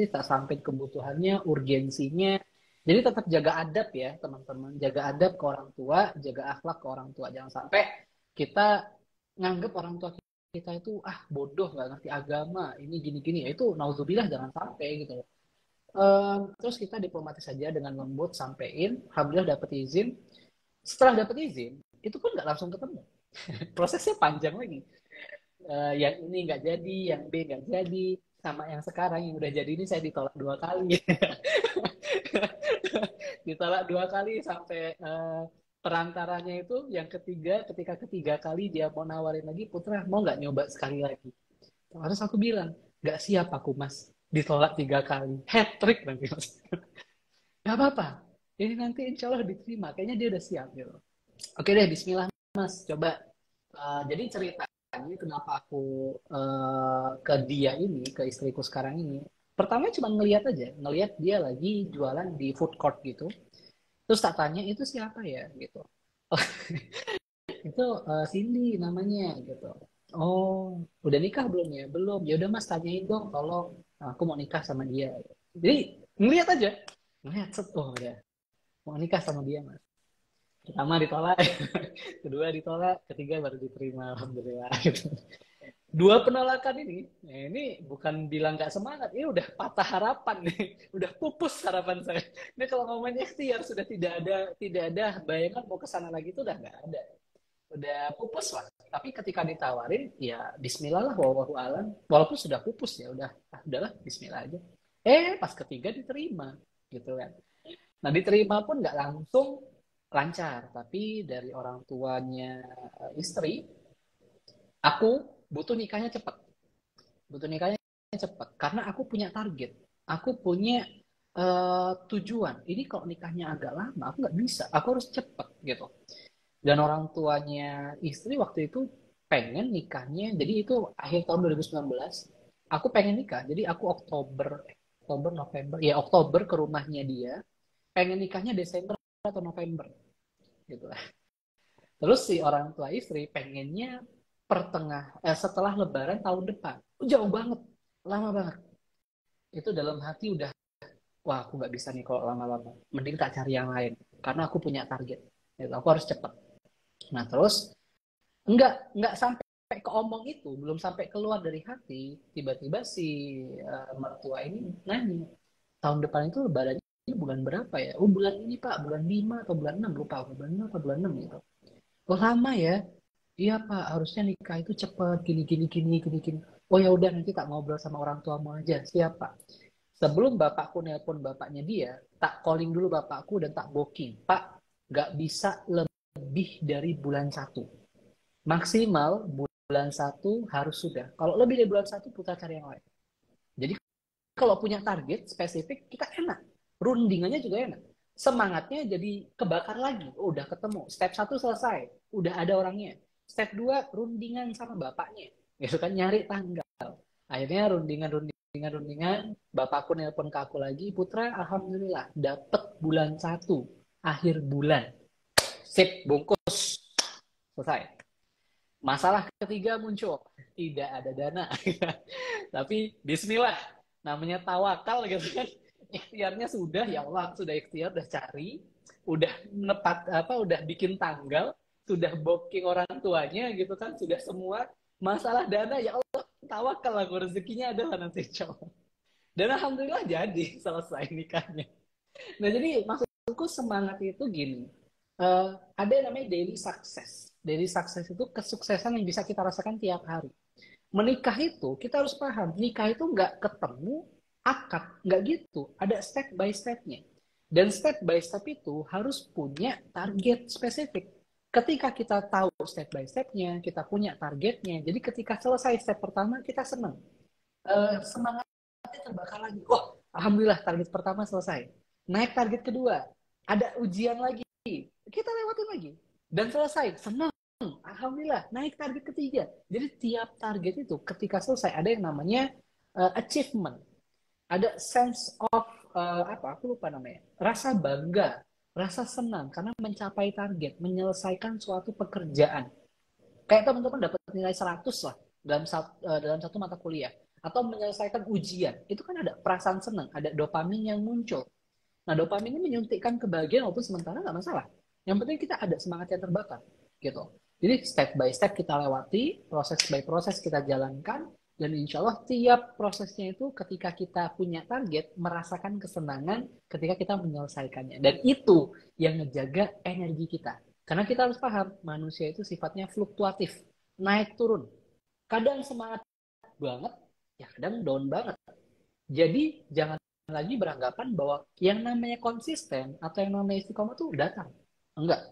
tak sampai kebutuhannya, urgensinya. Jadi tetap jaga adab ya teman-teman, jaga adab ke orang tua, jaga akhlak ke orang tua. Jangan sampai kita nganggep orang tua kita itu bodoh, nggak ngerti agama, ini gini-gini. Ya itu nauzubillah, jangan sampai gitu. Terus kita diplomatis saja dengan lembut, sampein, alhamdulillah dapat izin. Setelah dapat izin, itu pun nggak langsung ketemu. Prosesnya panjang lagi. Yang ini nggak jadi, yang B nggak jadi, sama yang sekarang yang udah jadi ini saya ditolak 2 kali. Ditolak 2 kali sampai perantaranya itu yang ketiga, ketika ketiga kali dia mau nawarin lagi, Putra mau nggak nyoba sekali lagi? Terus aku bilang, nggak siap aku mas, ditolak 3 kali, hat trick nanti mas. Nggak apa-apa, ini nanti insya Allah diterima, kayaknya dia udah siap gitu. Oke deh, Bismillah mas, coba. Jadi ceritanya kenapa aku ke dia ini, ke istriku sekarang ini. Pertama cuma ngelihat aja, ngelihat dia lagi jualan di food court gitu. Terus tak tanya itu siapa ya gitu. Itu Cindy namanya gitu. Oh, udah nikah belum ya? Belum. Ya udah Mas tanyain dong, tolong. Aku mau nikah sama dia. Jadi ngelihat aja, ngelihat oh ya, mau nikah sama dia Mas. Pertama ditolak, kedua ditolak, ketiga baru diterima, alhamdulillah. Dua penolakan ini bukan bilang nggak semangat, ini udah patah harapan nih, udah pupus harapan saya. Ini kalau ngomongin ikhtiar sudah tidak ada bayangan mau ke sana lagi itu udah nggak ada, udah pupus lah. Tapi ketika ditawarin, ya Bismillah lah, wallahu alam. Walaupun sudah pupus ya udahlah Bismillah aja. Pas ketiga diterima, gitu kan. Nah diterima pun nggak langsung lancar, tapi dari orang tuanya istri, aku butuh nikahnya cepat. Butuh nikahnya cepat karena aku punya target, aku punya tujuan. Ini kalau nikahnya agak lama, aku nggak bisa, aku harus cepat gitu. Dan orang tuanya istri waktu itu pengen nikahnya, jadi itu akhir tahun 2019. Aku pengen nikah, jadi aku Oktober November, ya Oktober ke rumahnya dia. Pengen nikahnya Desember atau November gitu lah. Terus si orang tua istri pengennya setelah Lebaran tahun depan. Jauh banget, lama banget. Itu dalam hati udah, wah aku nggak bisa nih kalau lama-lama. Mending tak cari yang lain, karena aku punya target. Gitu, aku harus cepat. Nah terus nggak sampai keomong itu, belum sampai keluar dari hati, tiba-tiba si mertua ini nanya, tahun depan itu Lebarannya bulan berapa ya? Oh bulan ini Pak, bulan 5 atau bulan 6, lupa aku, bulan 5 atau bulan 6 gitu. Oh lama ya? Iya Pak, harusnya nikah itu cepet, gini. Oh ya udah nanti tak ngobrol sama orang tuamu aja. Siap Pak. Sebelum bapakku nelpon bapaknya dia, tak calling dulu bapakku dan tak booking. Pak, nggak bisa lebih dari bulan 1. Maksimal bulan 1 harus sudah. Kalau lebih dari bulan 1, putar cari yang lain. Jadi kalau punya target spesifik, kita enak. Rundingannya juga enak. Semangatnya jadi kebakar lagi. Oh, udah ketemu. Step 1 selesai. Udah ada orangnya. Step 2, rundingan sama bapaknya. Gitu kan, nyari tanggal. Akhirnya rundingan. Bapakku nelpon ke aku lagi. Putra, alhamdulillah. Dapet bulan 1. Akhir bulan. Sip, bungkus. Selesai. Masalah ketiga muncul. Tidak ada dana. Tapi bismillah. Namanya tawakal gitu kan. Ikhtiarnya sudah, ya Allah sudah ikhtiar, udah cari, udah udah bikin tanggal, sudah booking orang tuanya gitu kan, sudah semua. Masalah dana, ya Allah tawakal aku, rezekinya adalah nanti coba. Dan alhamdulillah jadi selesai nikahnya. Nah jadi maksudku semangat itu gini, ada yang namanya daily success. Daily success itu kesuksesan yang bisa kita rasakan tiap hari. Menikah itu kita harus paham, nikah itu nggak ketemu akad, nggak gitu. Ada step by stepnya. Dan step by step itu harus punya target spesifik. Ketika kita tahu step by stepnya, kita punya targetnya. Jadi ketika selesai step pertama, kita senang. Semangatnya terbakar lagi. Wah, alhamdulillah target pertama selesai. Naik target kedua, ada ujian lagi. Kita lewatin lagi. Dan selesai, senang. Alhamdulillah, naik target ketiga. Jadi tiap target itu ketika selesai ada yang namanya achievement. Ada sense of apa? Aku lupa namanya. Rasa bangga, rasa senang karena mencapai target, menyelesaikan suatu pekerjaan. Kayak teman-teman dapat nilai 100 lah dalam satu mata kuliah atau menyelesaikan ujian. Itu kan ada perasaan senang, ada dopamin yang muncul. Nah, dopamin ini menyuntikkan kebahagiaan walaupun sementara nggak masalah. Yang penting kita ada semangat yang terbakar, gitu. Jadi step by step kita lewati, proses by proses kita jalankan, dan insya Allah tiap prosesnya itu ketika kita punya target, merasakan kesenangan ketika kita menyelesaikannya. Dan itu yang ngejaga energi kita. Karena kita harus paham, manusia itu sifatnya fluktuatif, naik turun. Kadang semangat banget, ya kadang down banget. Jadi jangan lagi beranggapan bahwa yang namanya konsisten atau yang namanya istiqomah itu datar. Enggak.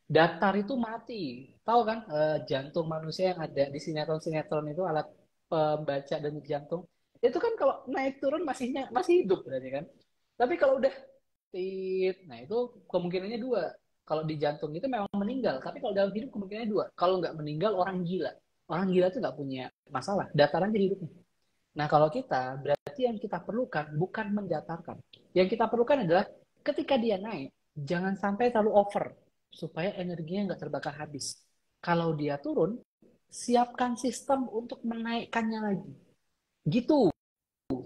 Datar itu mati. Tahu kan jantung manusia yang ada di sinetron-sinetron itu alat pembaca denyut jantung. Itu kan kalau naik turun masih hidup berarti kan. Tapi kalau udah tit, nah itu kemungkinannya dua. Kalau di jantung itu memang meninggal, tapi kalau dalam hidup kemungkinannya dua. Kalau nggak meninggal orang gila. Orang gila itu nggak punya masalah, dataran jadi hidupnya. Nah, kalau kita, berarti yang kita perlukan bukan mendatarkan. Yang kita perlukan adalah ketika dia naik, jangan sampai terlalu over, supaya energinya nggak terbakar habis. Kalau dia turun, siapkan sistem untuk menaikkannya lagi. Gitu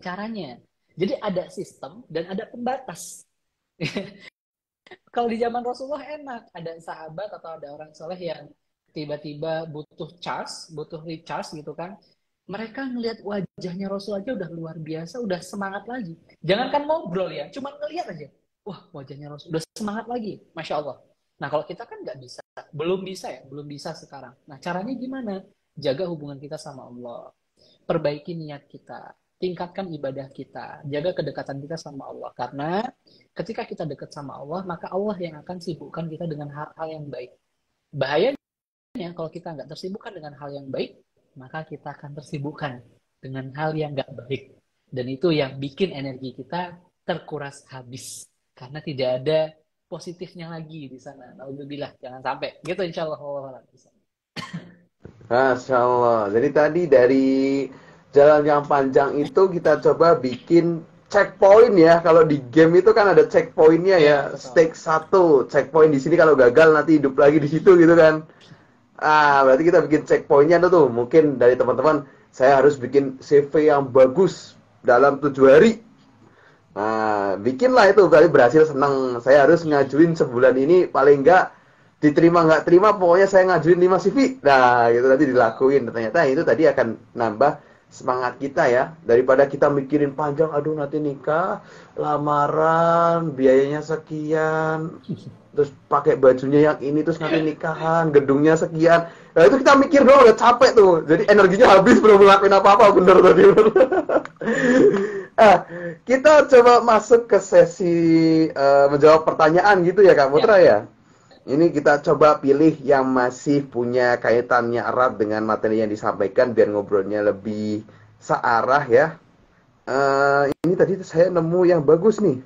caranya. Jadi ada sistem dan ada pembatas. Kalau di zaman Rasulullah enak, ada sahabat atau ada orang soleh yang tiba-tiba butuh charge, butuh recharge gitu kan. Mereka ngelihat wajahnya Rasul aja udah luar biasa, udah semangat lagi. Jangankan ngobrol ya, cuma ngelihat aja. Wah, wajahnya Rasul udah semangat lagi, Masya Allah. Nah, kalau kita kan nggak bisa, belum bisa ya, belum bisa sekarang. Nah, caranya gimana? Jaga hubungan kita sama Allah, perbaiki niat kita, tingkatkan ibadah kita, jaga kedekatan kita sama Allah. Karena ketika kita dekat sama Allah, maka Allah yang akan sibukkan kita dengan hal-hal yang baik. Bahayanya kalau kita nggak tersibukkan dengan hal yang baik, maka kita akan tersibukkan dengan hal yang nggak baik. Dan itu yang bikin energi kita terkuras habis. Karena tidak ada positifnya lagi di sana. Alhamdulillah, jangan sampai. Gitu insya Allah. Masya Allah. Jadi tadi dari jalan yang panjang itu kita coba bikin checkpoint ya. Kalau di game itu kan ada checkpointnya ya. Iya, betul. Stake 1, checkpoint di sini kalau gagal nanti hidup lagi di situ gitu kan. Berarti kita bikin checkpointnya tuh. Mungkin dari teman-teman, saya harus bikin CV yang bagus dalam 7 hari. Nah, bikinlah itu berarti berhasil senang. Saya harus ngajuin sebulan ini paling enggak diterima nggak terima pokoknya saya ngajuin 5 CV. Nah, gitu nanti dilakuin. Ternyata itu tadi akan nambah semangat kita ya. Daripada kita mikirin panjang, aduh nanti nikah, lamaran, biayanya sekian, terus pakai bajunya yang ini, terus nanti nikahan, gedungnya sekian. Nah, itu kita mikir doang udah capek tuh. Jadi energinya habis belum ngelakuin apa-apa, bener tadi. Ah, kita coba masuk ke sesi menjawab pertanyaan gitu ya Kak Ya, Putra ya. Ini kita coba pilih yang masih punya kaitannya erat dengan materi yang disampaikan biar ngobrolnya lebih searah ya. Ini tadi saya nemu yang bagus nih.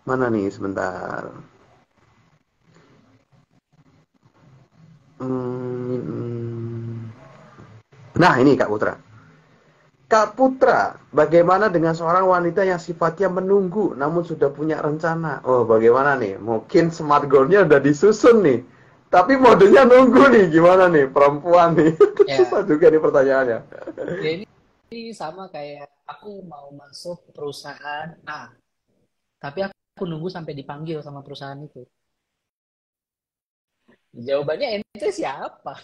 Mana nih sebentar. Hmm. Nah ini Kak Putra. Kak Putra, bagaimana dengan seorang wanita yang sifatnya menunggu namun sudah punya rencana? Oh, bagaimana nih? Mungkin smart goal-nya udah disusun nih. Tapi modenya nunggu nih, gimana nih perempuan nih? Susah ya, juga nih pertanyaannya. ya ini sama kayak aku mau masuk perusahaan A, tapi aku nunggu sampai dipanggil sama perusahaan itu. Jawabannya ente siapa?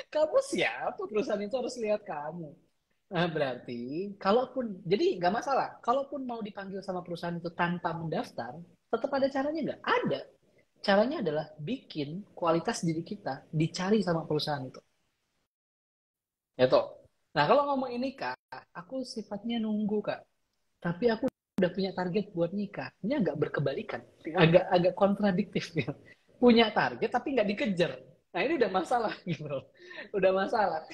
Kamu siapa? Perusahaan itu harus lihat kamu. Nah, berarti, kalaupun, jadi nggak masalah. Kalaupun mau dipanggil sama perusahaan itu tanpa mendaftar, Tetap ada caranya nggak? Ada. Caranya adalah bikin kualitas diri kita dicari sama perusahaan itu. Ya toh. Nah kalau ngomong ini Kak, aku sifatnya nunggu Kak. Tapi aku udah punya target buat nikah. Ini agak berkebalikan, agak agak kontradiktif ya. Punya target tapi nggak dikejar. Nah ini udah masalah gitu loh. Udah masalah.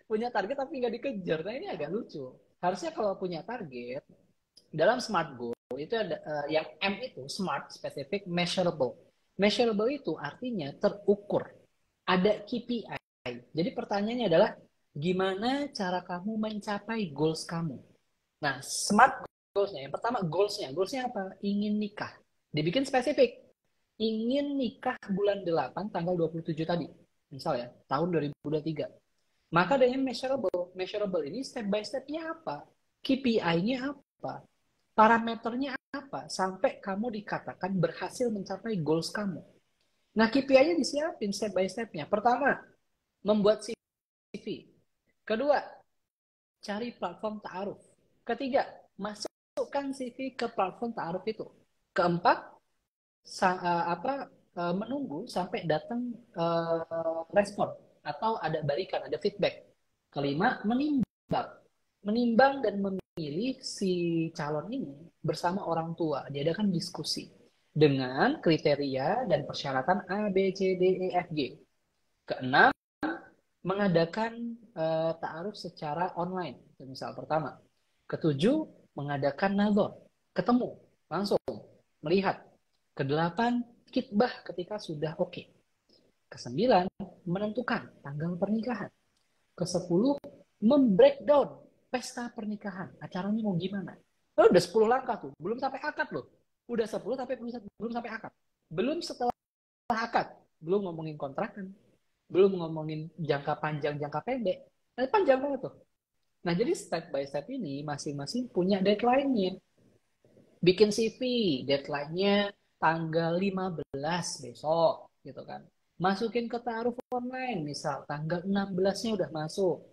Punya target tapi nggak dikejar. Nah ini agak lucu. Harusnya kalau punya target dalam smart goal itu ada yang M itu smart, specific, measurable. Measurable itu artinya terukur. Ada KPI. Jadi pertanyaannya adalah gimana cara kamu mencapai goals kamu. Nah, smart goals-nya. Yang pertama goals-nya apa? Ingin nikah. Dibikin spesifik. Ingin nikah bulan 8 tanggal 27 tadi. Misal ya, tahun 2023. Maka ada yang measurable. Measurable ini step by step-nya apa? KPI-nya apa? Parameternya apa? Sampai kamu dikatakan berhasil mencapai goals kamu. Nah, KPI-nya disiapin step by step-nya. Pertama, membuat CV. Kedua, cari platform ta'aruf. Ketiga, masukkan CV ke platform ta'aruf itu. Keempat, menunggu sampai datang respon atau ada balikan, ada feedback. Kelima, menimbang. Menimbang dan memilih si calon ini bersama orang tua. Diadakan diskusi dengan kriteria dan persyaratan A, B, C, D, E, F, G. Keenam, mengadakan ta'aruf secara online. Itu misal pertama. Ketujuh, mengadakan nazar. Ketemu, langsung, melihat. Kedelapan, kitbah ketika sudah oke. Kesembilan, menentukan tanggal pernikahan. Kesepuluh, membreakdown pesta pernikahan. Acaranya mau gimana? Oh, udah 10 langkah tuh. Belum sampai akad loh. Udah 10 tapi belum sampai akad. Belum setelah akad. Belum ngomongin kontrakan. Belum ngomongin jangka panjang, jangka pendek. Nah, panjang banget tuh. Nah, jadi step by step ini masing-masing punya deadline-nya. Bikin CV, deadline-nya tanggal 15 besok, gitu kan. Masukin ke taruh online, misal tanggal 16-nya udah masuk.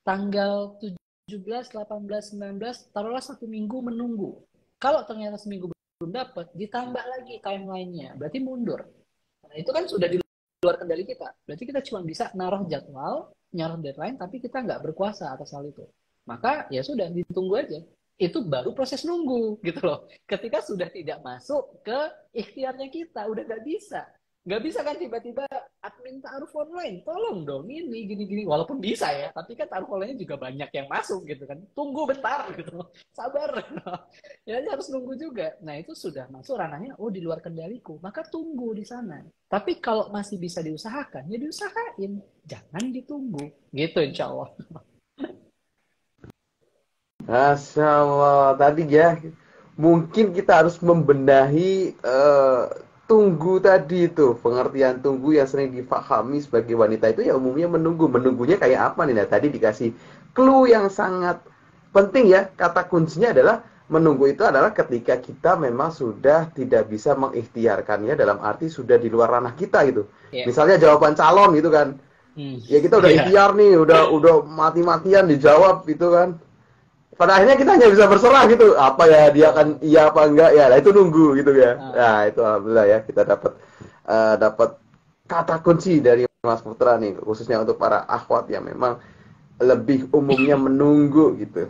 Tanggal 17, 18, 19, taruhlah 1 minggu menunggu. Kalau ternyata seminggu belum dapat, ditambah lagi timeline-nya. Berarti mundur. Nah, itu kan sudah di luar kendali kita. Berarti kita cuma bisa naruh jadwal, naruh deadline, tapi kita nggak berkuasa atas hal itu. Maka ya sudah, ditunggu aja. Itu baru proses nunggu gitu loh. Ketika sudah tidak masuk ke ikhtiarnya kita, udah nggak bisa. Nggak bisa kan tiba-tiba admin taruh online, tolong dong ini gini-gini. Walaupun bisa ya, tapi kan taruh online juga banyak yang masuk gitu kan. Tunggu bentar gitu, sabar. Ya harus nunggu juga. Nah itu sudah masuk ranahnya, oh di luar kendaliku. Maka tunggu di sana. Tapi kalau masih bisa diusahakan, ya diusahain. Jangan ditunggu. Gitu insya Allah. Masya Allah, tadi ya, mungkin kita harus membenahi tunggu tadi itu, pengertian tunggu yang sering difahami sebagai wanita itu ya umumnya menunggu. Menunggunya kayak apa nih? Nah, tadi dikasih clue yang sangat penting ya, kata kuncinya adalah menunggu itu adalah ketika kita memang sudah tidak bisa mengikhtiarkannya dalam arti sudah di luar ranah kita gitu. Ya. Misalnya jawaban calon gitu kan. Ya kita udah Iya. ikhtiar nih, udah mati-matian dijawab gitu kan. Pada akhirnya kita hanya bisa berserah gitu. Apa ya dia akan iya apa enggak ya. Nah itu nunggu gitu ya. Ah, Nah itu alhamdulillah ya kita dapat kata kunci dari Mas Putra nih khususnya untuk para akhwat yang memang lebih umumnya menunggu gitu.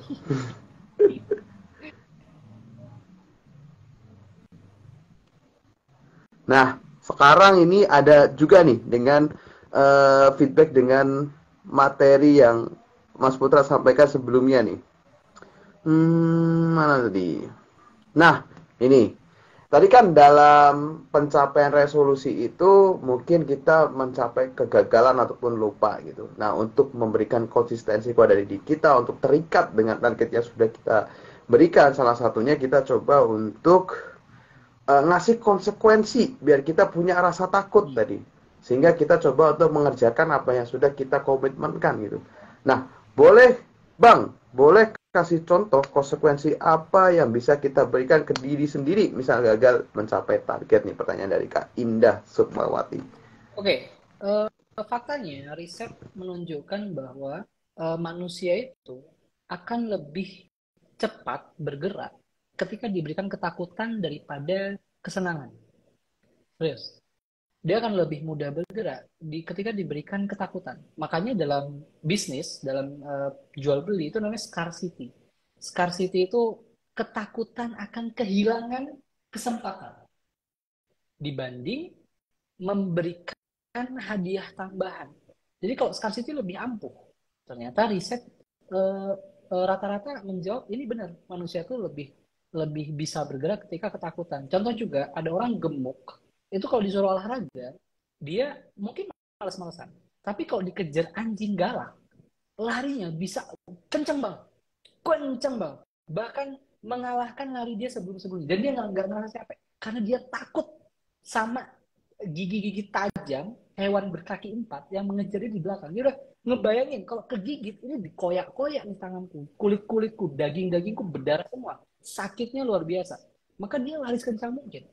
Nah, sekarang ini ada juga nih dengan feedback dengan materi yang Mas Putra sampaikan sebelumnya nih. Mana tadi? Nah, ini. Tadi kan dalam pencapaian resolusi itu mungkin kita mencapai kegagalan ataupun lupa gitu. Nah, untuk memberikan konsistensi kepada diri kita untuk terikat dengan target yang sudah kita berikan, salah satunya kita coba untuk ngasih konsekuensi biar kita punya rasa takut tadi. Sehingga kita coba untuk mengerjakan apa yang sudah kita komitmenkan gitu. Nah, boleh kasih contoh konsekuensi apa yang bisa kita berikan ke diri sendiri misal gagal mencapai target nih, pertanyaan dari Kak Indah Sukmawati. Oke. Eh, Faktanya riset menunjukkan bahwa manusia itu akan lebih cepat bergerak ketika diberikan ketakutan daripada kesenangan. Serius. Dia akan lebih mudah bergerak ketika diberikan ketakutan. Makanya dalam bisnis, dalam jual beli itu namanya scarcity. Scarcity itu ketakutan akan kehilangan kesempatan dibanding memberikan hadiah tambahan. Jadi kalau scarcity lebih ampuh. Ternyata riset rata-rata menjawab ini benar, manusia itu lebih lebih bisa bergerak ketika ketakutan. Contoh juga ada orang gemuk, itu kalau disuruh olahraga, dia mungkin malas-malasan. Tapi kalau dikejar anjing galak, larinya bisa kenceng banget, kenceng banget. Bahkan mengalahkan lari dia sebelum-sebelumnya. Dan dia nggak ngerasa capek. Karena dia takut sama gigi-gigi tajam hewan berkaki empat yang mengejar dia di belakang. Dia udah ngebayangin kalau kegigit ini dikoyak-koyak nih tanganku, kulit-kulitku, daging-dagingku berdarah semua. Sakitnya luar biasa. Maka dia lari sekencang mungkin.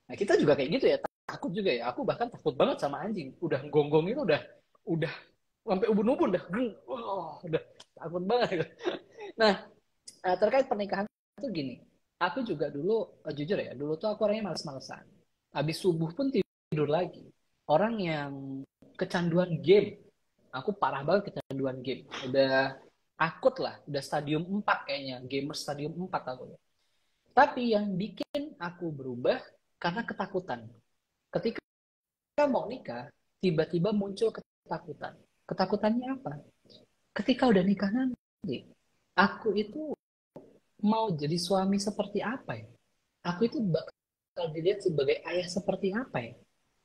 Nah, kita juga kayak gitu ya, takut juga ya. Aku bahkan takut banget sama anjing. Udah gonggong itu udah sampai ubun-ubun dah. Wah, udah takut banget. Nah, terkait pernikahan itu gini. Aku juga dulu, jujur ya, dulu tuh aku orangnya males-malesan. Habis subuh pun tidur lagi. Orang yang kecanduan game. Aku parah banget kecanduan game. Udah akut lah, udah stadium 4 kayaknya. Gamer stadium 4 aku. Tapi yang bikin aku berubah karena ketakutan. Ketika mau nikah, tiba-tiba muncul ketakutan. Ketakutannya apa? Ketika udah nikah nanti, aku itu mau jadi suami seperti apa ya? Aku itu bakal dilihat sebagai ayah seperti apa ya?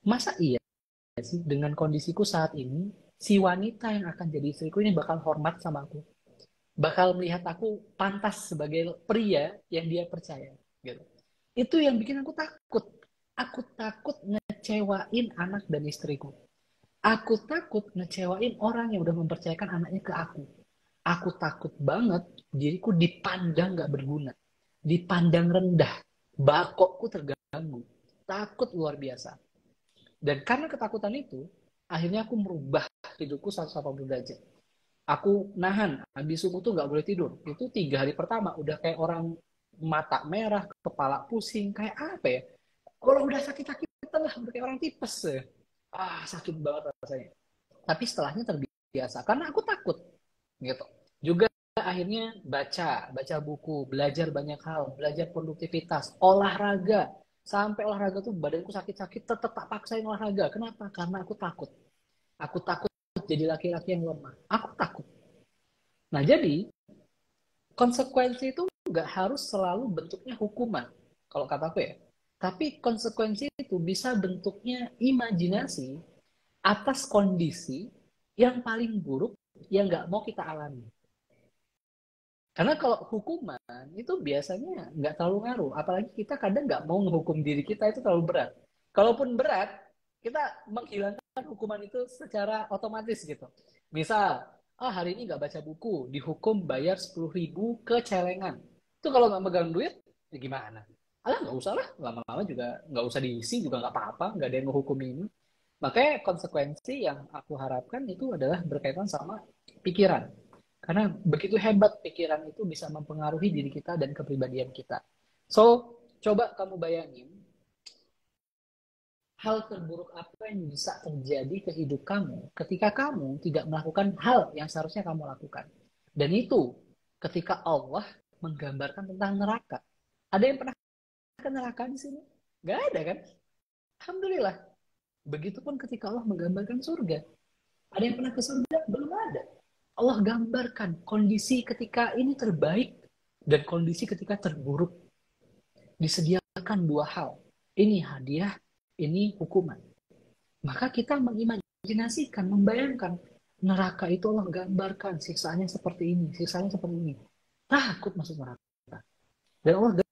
Masa iya sih dengan kondisiku saat ini, si wanita yang akan jadi istriku ini bakal hormat sama aku? Bakal melihat aku pantas sebagai pria yang dia percaya gitu. Itu yang bikin aku takut. Aku takut ngecewain anak dan istriku. Aku takut ngecewain orang yang udah mempercayakan anaknya ke aku. Aku takut banget diriku dipandang gak berguna. Dipandang rendah. Bakokku terganggu. Takut luar biasa. Dan karena ketakutan itu, akhirnya aku merubah hidupku 180 derajat. Aku nahan, habis subuh tuh gak boleh tidur. Itu 3 hari pertama, udah kayak orang mata merah, kepala pusing, kayak apa ya? Kalau udah sakit-sakitan lah, udah kayak orang tipes ya. Sakit banget rasanya. Tapi setelahnya terbiasa, karena aku takut. Gitu. Juga akhirnya baca buku, belajar banyak hal, belajar produktivitas, olahraga. Sampai olahraga tuh badanku sakit-sakit, tetap tak paksain olahraga. Kenapa? Karena aku takut. Aku takut jadi laki-laki yang lemah. Aku takut. Nah, jadi konsekuensi itu nggak harus selalu bentuknya hukuman, kalau kataku ya. Tapi konsekuensi itu bisa bentuknya imajinasi atas kondisi yang paling buruk yang nggak mau kita alami. Karena kalau hukuman itu biasanya nggak terlalu ngaruh. Apalagi kita kadang nggak mau menghukum diri kita, itu terlalu berat. Kalaupun berat, kita menghilangkan hukuman itu secara otomatis gitu. Misal, hari ini nggak baca buku, dihukum bayar 10.000 ke celengan. Itu kalau nggak megang duit, ya gimana? Alah nggak usah lah, lama-lama juga nggak usah diisi juga nggak apa-apa, nggak ada yang menghukum ini. Makanya konsekuensi yang aku harapkan itu adalah berkaitan sama pikiran. Karena begitu hebat pikiran itu bisa mempengaruhi diri kita dan kepribadian kita. So, coba kamu bayangin, hal terburuk apa yang bisa terjadi ke hidup kamu ketika kamu tidak melakukan hal yang seharusnya kamu lakukan. Dan itu ketika Allah menggambarkan tentang neraka. Ada yang pernah ke neraka di sini? Gak ada kan? Alhamdulillah. Begitupun ketika Allah menggambarkan surga. Ada yang pernah ke surga? Belum ada. Allah gambarkan kondisi ketika ini terbaik dan kondisi ketika terburuk. Disediakan 2 hal. Ini hadiah, ini hukuman. Maka kita mengimajinasikan, membayangkan neraka itu Allah gambarkan siksaannya seperti ini, siksaannya seperti ini. Takut masuk neraka. Dan Allah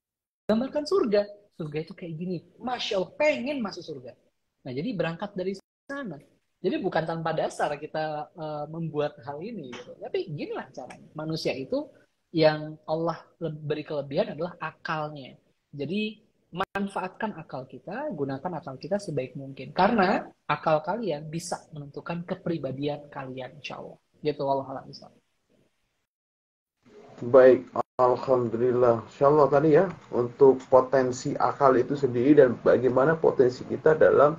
gambarkan surga. Surga itu kayak gini. Masya Allah, pengen masuk surga. Nah, jadi berangkat dari sana. Jadi bukan tanpa dasar kita membuat hal ini. Gitu. Tapi ginilah caranya. Manusia itu yang Allah beri kelebihan adalah akalnya. Jadi manfaatkan akal kita, gunakan akal kita sebaik mungkin. Karena akal kalian bisa menentukan kepribadian kalian, insya Allah. Gitu, Allah. Baik. Alhamdulillah, Insya Allah tadi ya untuk potensi akal itu sendiri dan bagaimana potensi kita dalam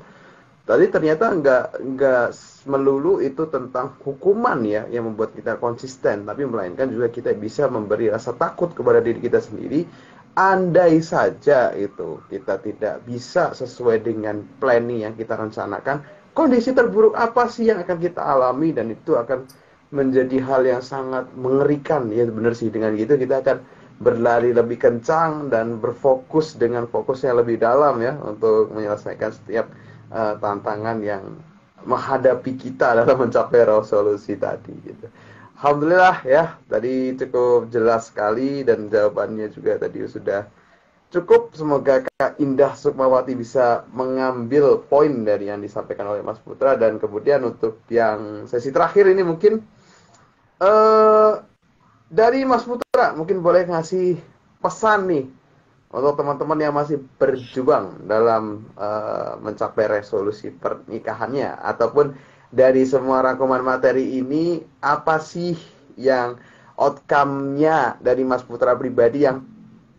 tadi ternyata nggak melulu itu tentang hukuman ya yang membuat kita konsisten, tapi melainkan juga kita bisa memberi rasa takut kepada diri kita sendiri. Andai saja itu kita tidak bisa sesuai dengan planning yang kita rencanakan, kondisi terburuk apa sih yang akan kita alami dan itu akan menjadi hal yang sangat mengerikan ya benar sih dengan gitu kita akan berlari lebih kencang dan berfokus dengan fokus yang lebih dalam ya untuk menyelesaikan setiap tantangan yang menghadapi kita dalam mencapai resolusi tadi gitu. Alhamdulillah ya, tadi cukup jelas sekali dan jawabannya juga tadi sudah cukup. Semoga Kak Indah Sukmawati bisa mengambil poin dari yang disampaikan oleh Mas Putra dan kemudian untuk yang sesi terakhir ini mungkin eh dari Mas Putra mungkin boleh ngasih pesan nih untuk teman-teman yang masih berjuang dalam mencapai resolusi pernikahannya ataupun dari semua rangkuman materi ini apa sih yang outcome-nya dari Mas Putra pribadi yang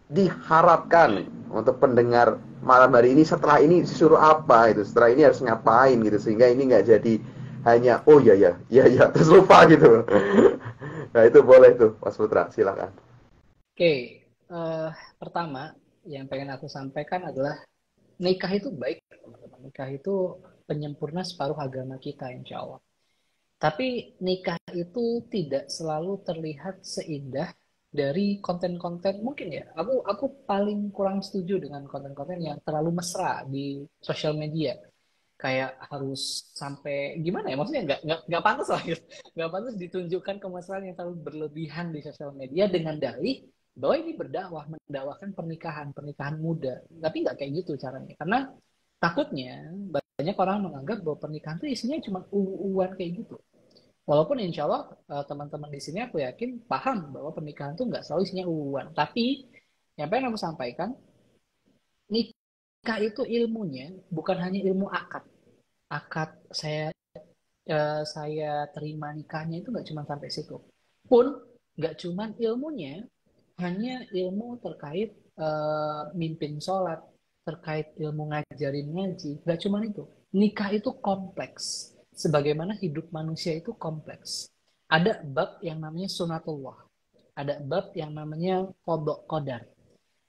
diharapkan untuk pendengar malam hari ini setelah ini disuruh apa itu setelah ini harus ngapain gitu sehingga ini nggak jadi hanya oh ya ya ya ya terus lupa gitu. Nah itu boleh tuh Mas Putra silakan. Oke, pertama yang pengen aku sampaikan adalah nikah itu baik, teman-teman. Nikah itu penyempurna separuh agama kita, insya Allah. Tapi nikah itu tidak selalu terlihat seindah dari konten-konten mungkin ya. Aku paling kurang setuju dengan konten-konten yang terlalu mesra di sosial media. Kayak harus sampai gimana ya? Maksudnya nggak pantas lah gitu. Nggak pantas ditunjukkan kemesraan yang terlalu berlebihan di sosial media dengan dalih bahwa ini berdakwah, mendakwahkan pernikahan, pernikahan muda. Tapi nggak kayak gitu caranya. Karena takutnya banyak orang menganggap bahwa pernikahan itu isinya cuma uwan kayak gitu. Walaupun insya Allah teman-teman di sini aku yakin paham bahwa pernikahan itu nggak selalu isinya uwan. Tapi yang pengen aku sampaikan, nikah itu ilmunya bukan hanya ilmu akad. Akad saya terima nikahnya itu nggak cuma sampai situ. Pun nggak cuma ilmunya hanya ilmu terkait mimpin sholat, terkait ilmu ngajarin ngaji. Nggak cuma itu. Nikah itu kompleks. Sebagaimana hidup manusia itu kompleks. Ada bab yang namanya sunatullah. Ada bab yang namanya kodok kodar.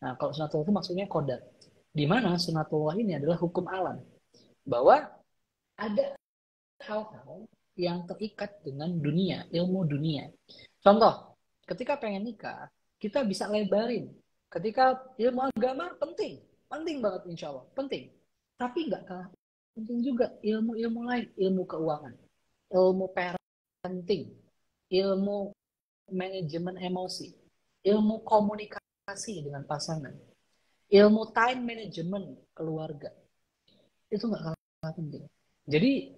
Nah, kalau sunatullah itu maksudnya kodar. Di mana sunatullah ini adalah hukum alam. Bahwa ada hal-hal yang terikat dengan dunia, ilmu dunia. Contoh, ketika pengen nikah, kita bisa lebarin. Ketika ilmu agama penting, penting banget insya Allah, penting. Tapi nggak kalah penting juga ilmu-ilmu lain, ilmu keuangan, ilmu parenting, ilmu manajemen emosi, ilmu komunikasi dengan pasangan, ilmu time management keluarga. Itu nggak kalah penting. Jadi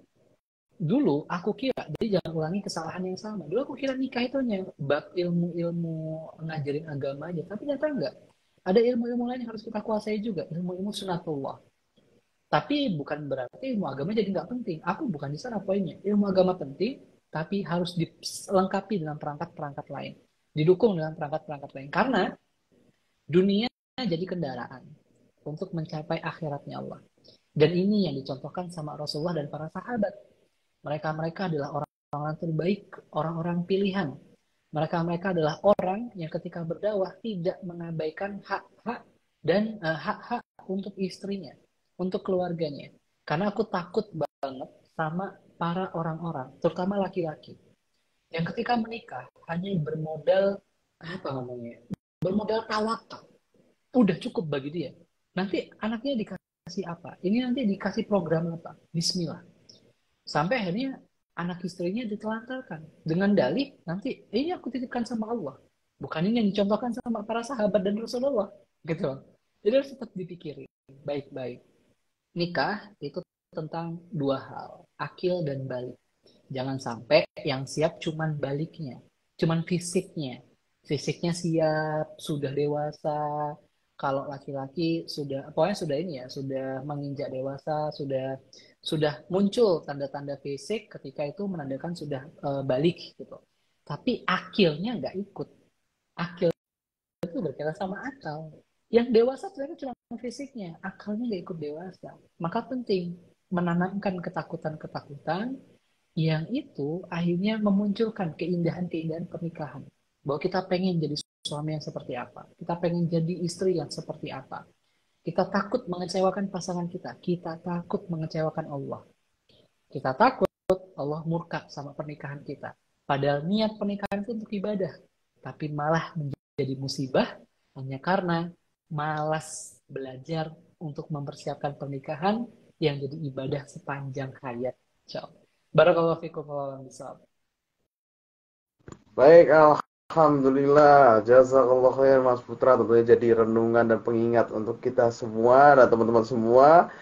dulu aku kira, jadi jangan ulangi kesalahan yang sama. Dulu aku kira nikah itu hanya bab ilmu-ilmu ngajarin agama aja, tapi ternyata enggak. Ada ilmu-ilmu lain yang harus kita kuasai juga, ilmu-ilmu sunatullah. Tapi bukan berarti ilmu agama jadi nggak penting. Aku bukan di sana poinnya. Ilmu agama penting, tapi harus dilengkapi dengan perangkat-perangkat lain. Didukung dengan perangkat-perangkat lain. Karena dunia jadi kendaraan untuk mencapai akhiratnya Allah. Dan ini yang dicontohkan sama Rasulullah dan para sahabat. Mereka-mereka adalah orang-orang terbaik, orang-orang pilihan. Mereka-mereka adalah orang yang ketika berdakwah tidak mengabaikan hak-hak dan hak-hak untuk istrinya, untuk keluarganya. Karena aku takut banget sama para orang-orang, terutama laki-laki, yang ketika menikah hanya bermodal apa namanya, bermodal tawakal. Udah cukup bagi dia. Nanti anaknya dikasih apa? Ini nanti dikasih program apa? Bismillah. Sampai akhirnya anak istrinya ditelantarkan dengan dalih nanti ini aku titipkan sama Allah. Bukan ini yang dicontohkan sama para sahabat dan Rasulullah. Gitu. Jadi harus tetap dipikirin baik-baik. Nikah itu tentang dua hal, akil dan balik. Jangan sampai yang siap cuman baliknya, cuman fisiknya. Fisiknya siap, sudah dewasa. Kalau laki-laki sudah, pokoknya sudah ini ya, sudah menginjak dewasa, sudah muncul tanda-tanda fisik ketika itu menandakan sudah balik gitu. Tapi akilnya nggak ikut. Akil itu berkaitan sama akal. Yang dewasa ternyata cuma fisiknya, akalnya nggak ikut dewasa. Maka penting menanamkan ketakutan-ketakutan yang itu akhirnya memunculkan keindahan-keindahan pernikahan. Bahwa kita pengen jadi suami yang seperti apa, kita pengen jadi istri yang seperti apa. Kita takut mengecewakan pasangan kita takut mengecewakan Allah. Kita takut Allah murka sama pernikahan kita. Padahal niat pernikahan itu untuk ibadah, tapi malah menjadi musibah hanya karena malas belajar untuk mempersiapkan pernikahan yang jadi ibadah sepanjang hayat. Barakallahu fikum wa bisawab. Baik, alhamdulillah, jazakallah khair Mas Putra, tentunya jadi renungan dan pengingat untuk kita semua dan teman-teman semua.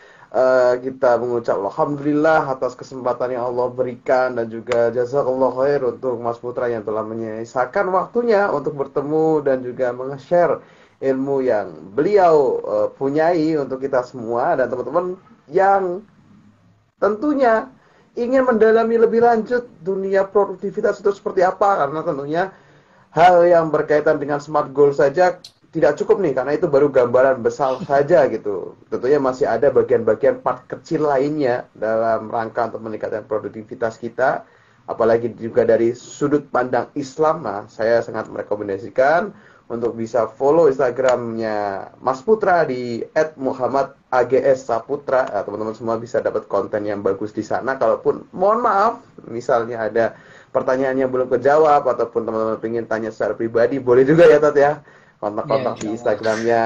Kita mengucap alhamdulillah atas kesempatan yang Allah berikan dan juga jazakallah khair untuk Mas Putra yang telah menyisakan waktunya untuk bertemu dan juga meng-share ilmu yang beliau punyai untuk kita semua dan teman-teman yang tentunya ingin mendalami lebih lanjut dunia produktivitas itu seperti apa, karena tentunya hal yang berkaitan dengan smart goal saja tidak cukup nih, karena itu baru gambaran besar saja gitu. Tentunya masih ada bagian-bagian part kecil lainnya dalam rangka untuk meningkatkan produktivitas kita, apalagi juga dari sudut pandang Islam. Nah, saya sangat merekomendasikan untuk bisa follow Instagramnya Mas Putra di @muhammadags_saputra. Nah, teman-teman semua bisa dapat konten yang bagus di sana. Kalaupun mohon maaf, misalnya ada pertanyaan yang belum kejawab ataupun teman-teman ingin tanya secara pribadi, boleh juga ya Tat ya. Kontak-kontak di Instagramnya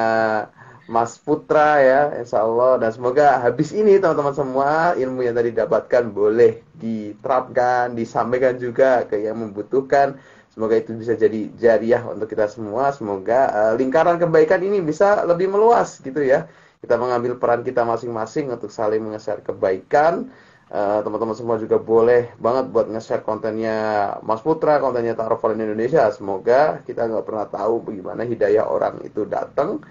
Mas Putra ya, insya Allah. Dan semoga habis ini teman-teman semua ilmu yang tadi dapatkan boleh diterapkan, disampaikan juga ke yang membutuhkan. Semoga itu bisa jadi jariah untuk kita semua. Semoga lingkaran kebaikan ini bisa lebih meluas gitu ya. Kita mengambil peran kita masing-masing untuk saling nge-share kebaikan. Teman-teman semua juga boleh banget buat nge-share kontennya Mas Putra, kontennya Ta'aruf Indonesia. Semoga kita nggak pernah tahu bagaimana hidayah orang itu datang.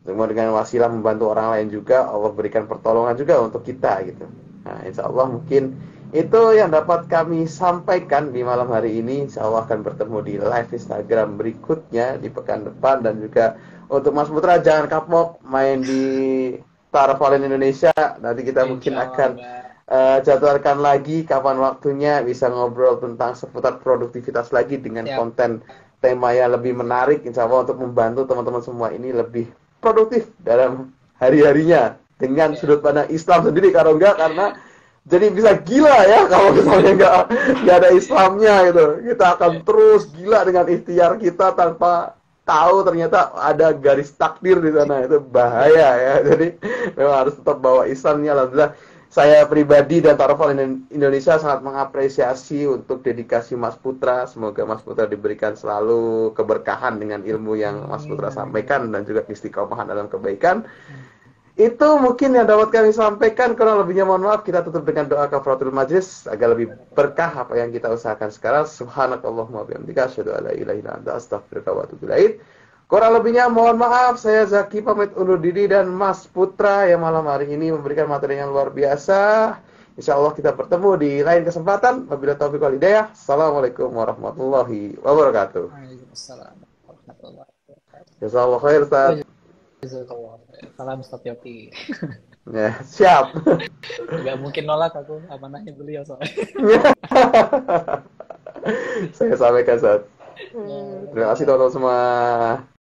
Semua dengan wasilah membantu orang lain juga, Allah berikan pertolongan juga untuk kita gitu. Nah, insya Allah mungkin itu yang dapat kami sampaikan di malam hari ini. Insya Allah akan bertemu di live Instagram berikutnya di pekan depan. Dan juga untuk Mas Putra jangan kapok main di Ta'aruf Indonesia. Nanti kita mungkin akan jadwalkan lagi kapan waktunya bisa ngobrol tentang seputar produktivitas lagi dengan konten tema yang lebih menarik, insya Allah untuk membantu teman-teman semua ini lebih produktif dalam hari-harinya dengan sudut pandang Islam sendiri. Kalau enggak, karena jadi bisa gila ya kalau misalnya enggak ada Islamnya gitu. Kita akan terus gila dengan ikhtiar kita tanpa tahu ternyata ada garis takdir di sana. Itu bahaya ya. Jadi memang harus tetap bawa Islamnya. Alhamdulillah saya pribadi dan Ta'aruf Indonesia sangat mengapresiasi untuk dedikasi Mas Putra. Semoga Mas Putra diberikan selalu keberkahan dengan ilmu yang Mas Putra sampaikan dan juga istiqomahan dalam kebaikan. Itu mungkin yang dapat kami sampaikan. Kurang lebihnya mohon maaf. Kita tutup dengan doa kafaratul majlis agar lebih berkah apa yang kita usahakan sekarang. Subhanakallahumma wa bihamdika asyhadu an la ilaha illa anta astaghfiruka wa atubu ilaik. Kurang lebihnya mohon maaf, saya Zaki pamit undur diri dan Mas Putra yang malam hari ini memberikan materi yang luar biasa. Insya Allah kita bertemu di lain kesempatan. Wabillahi taufiq wal hidayah. Assalamualaikum warahmatullahi wabarakatuh. Waalaikumsalam warahmatullahi wabarakatuh. Jazakallah khair, Ustaz. Jazakallah khair. Salam Ustaz Yopi. Ya, siap. Gak mungkin nolak aku amanahnya beliau soalnya. Saya sampaikan, Ustaz. Terima kasih teman-teman semua.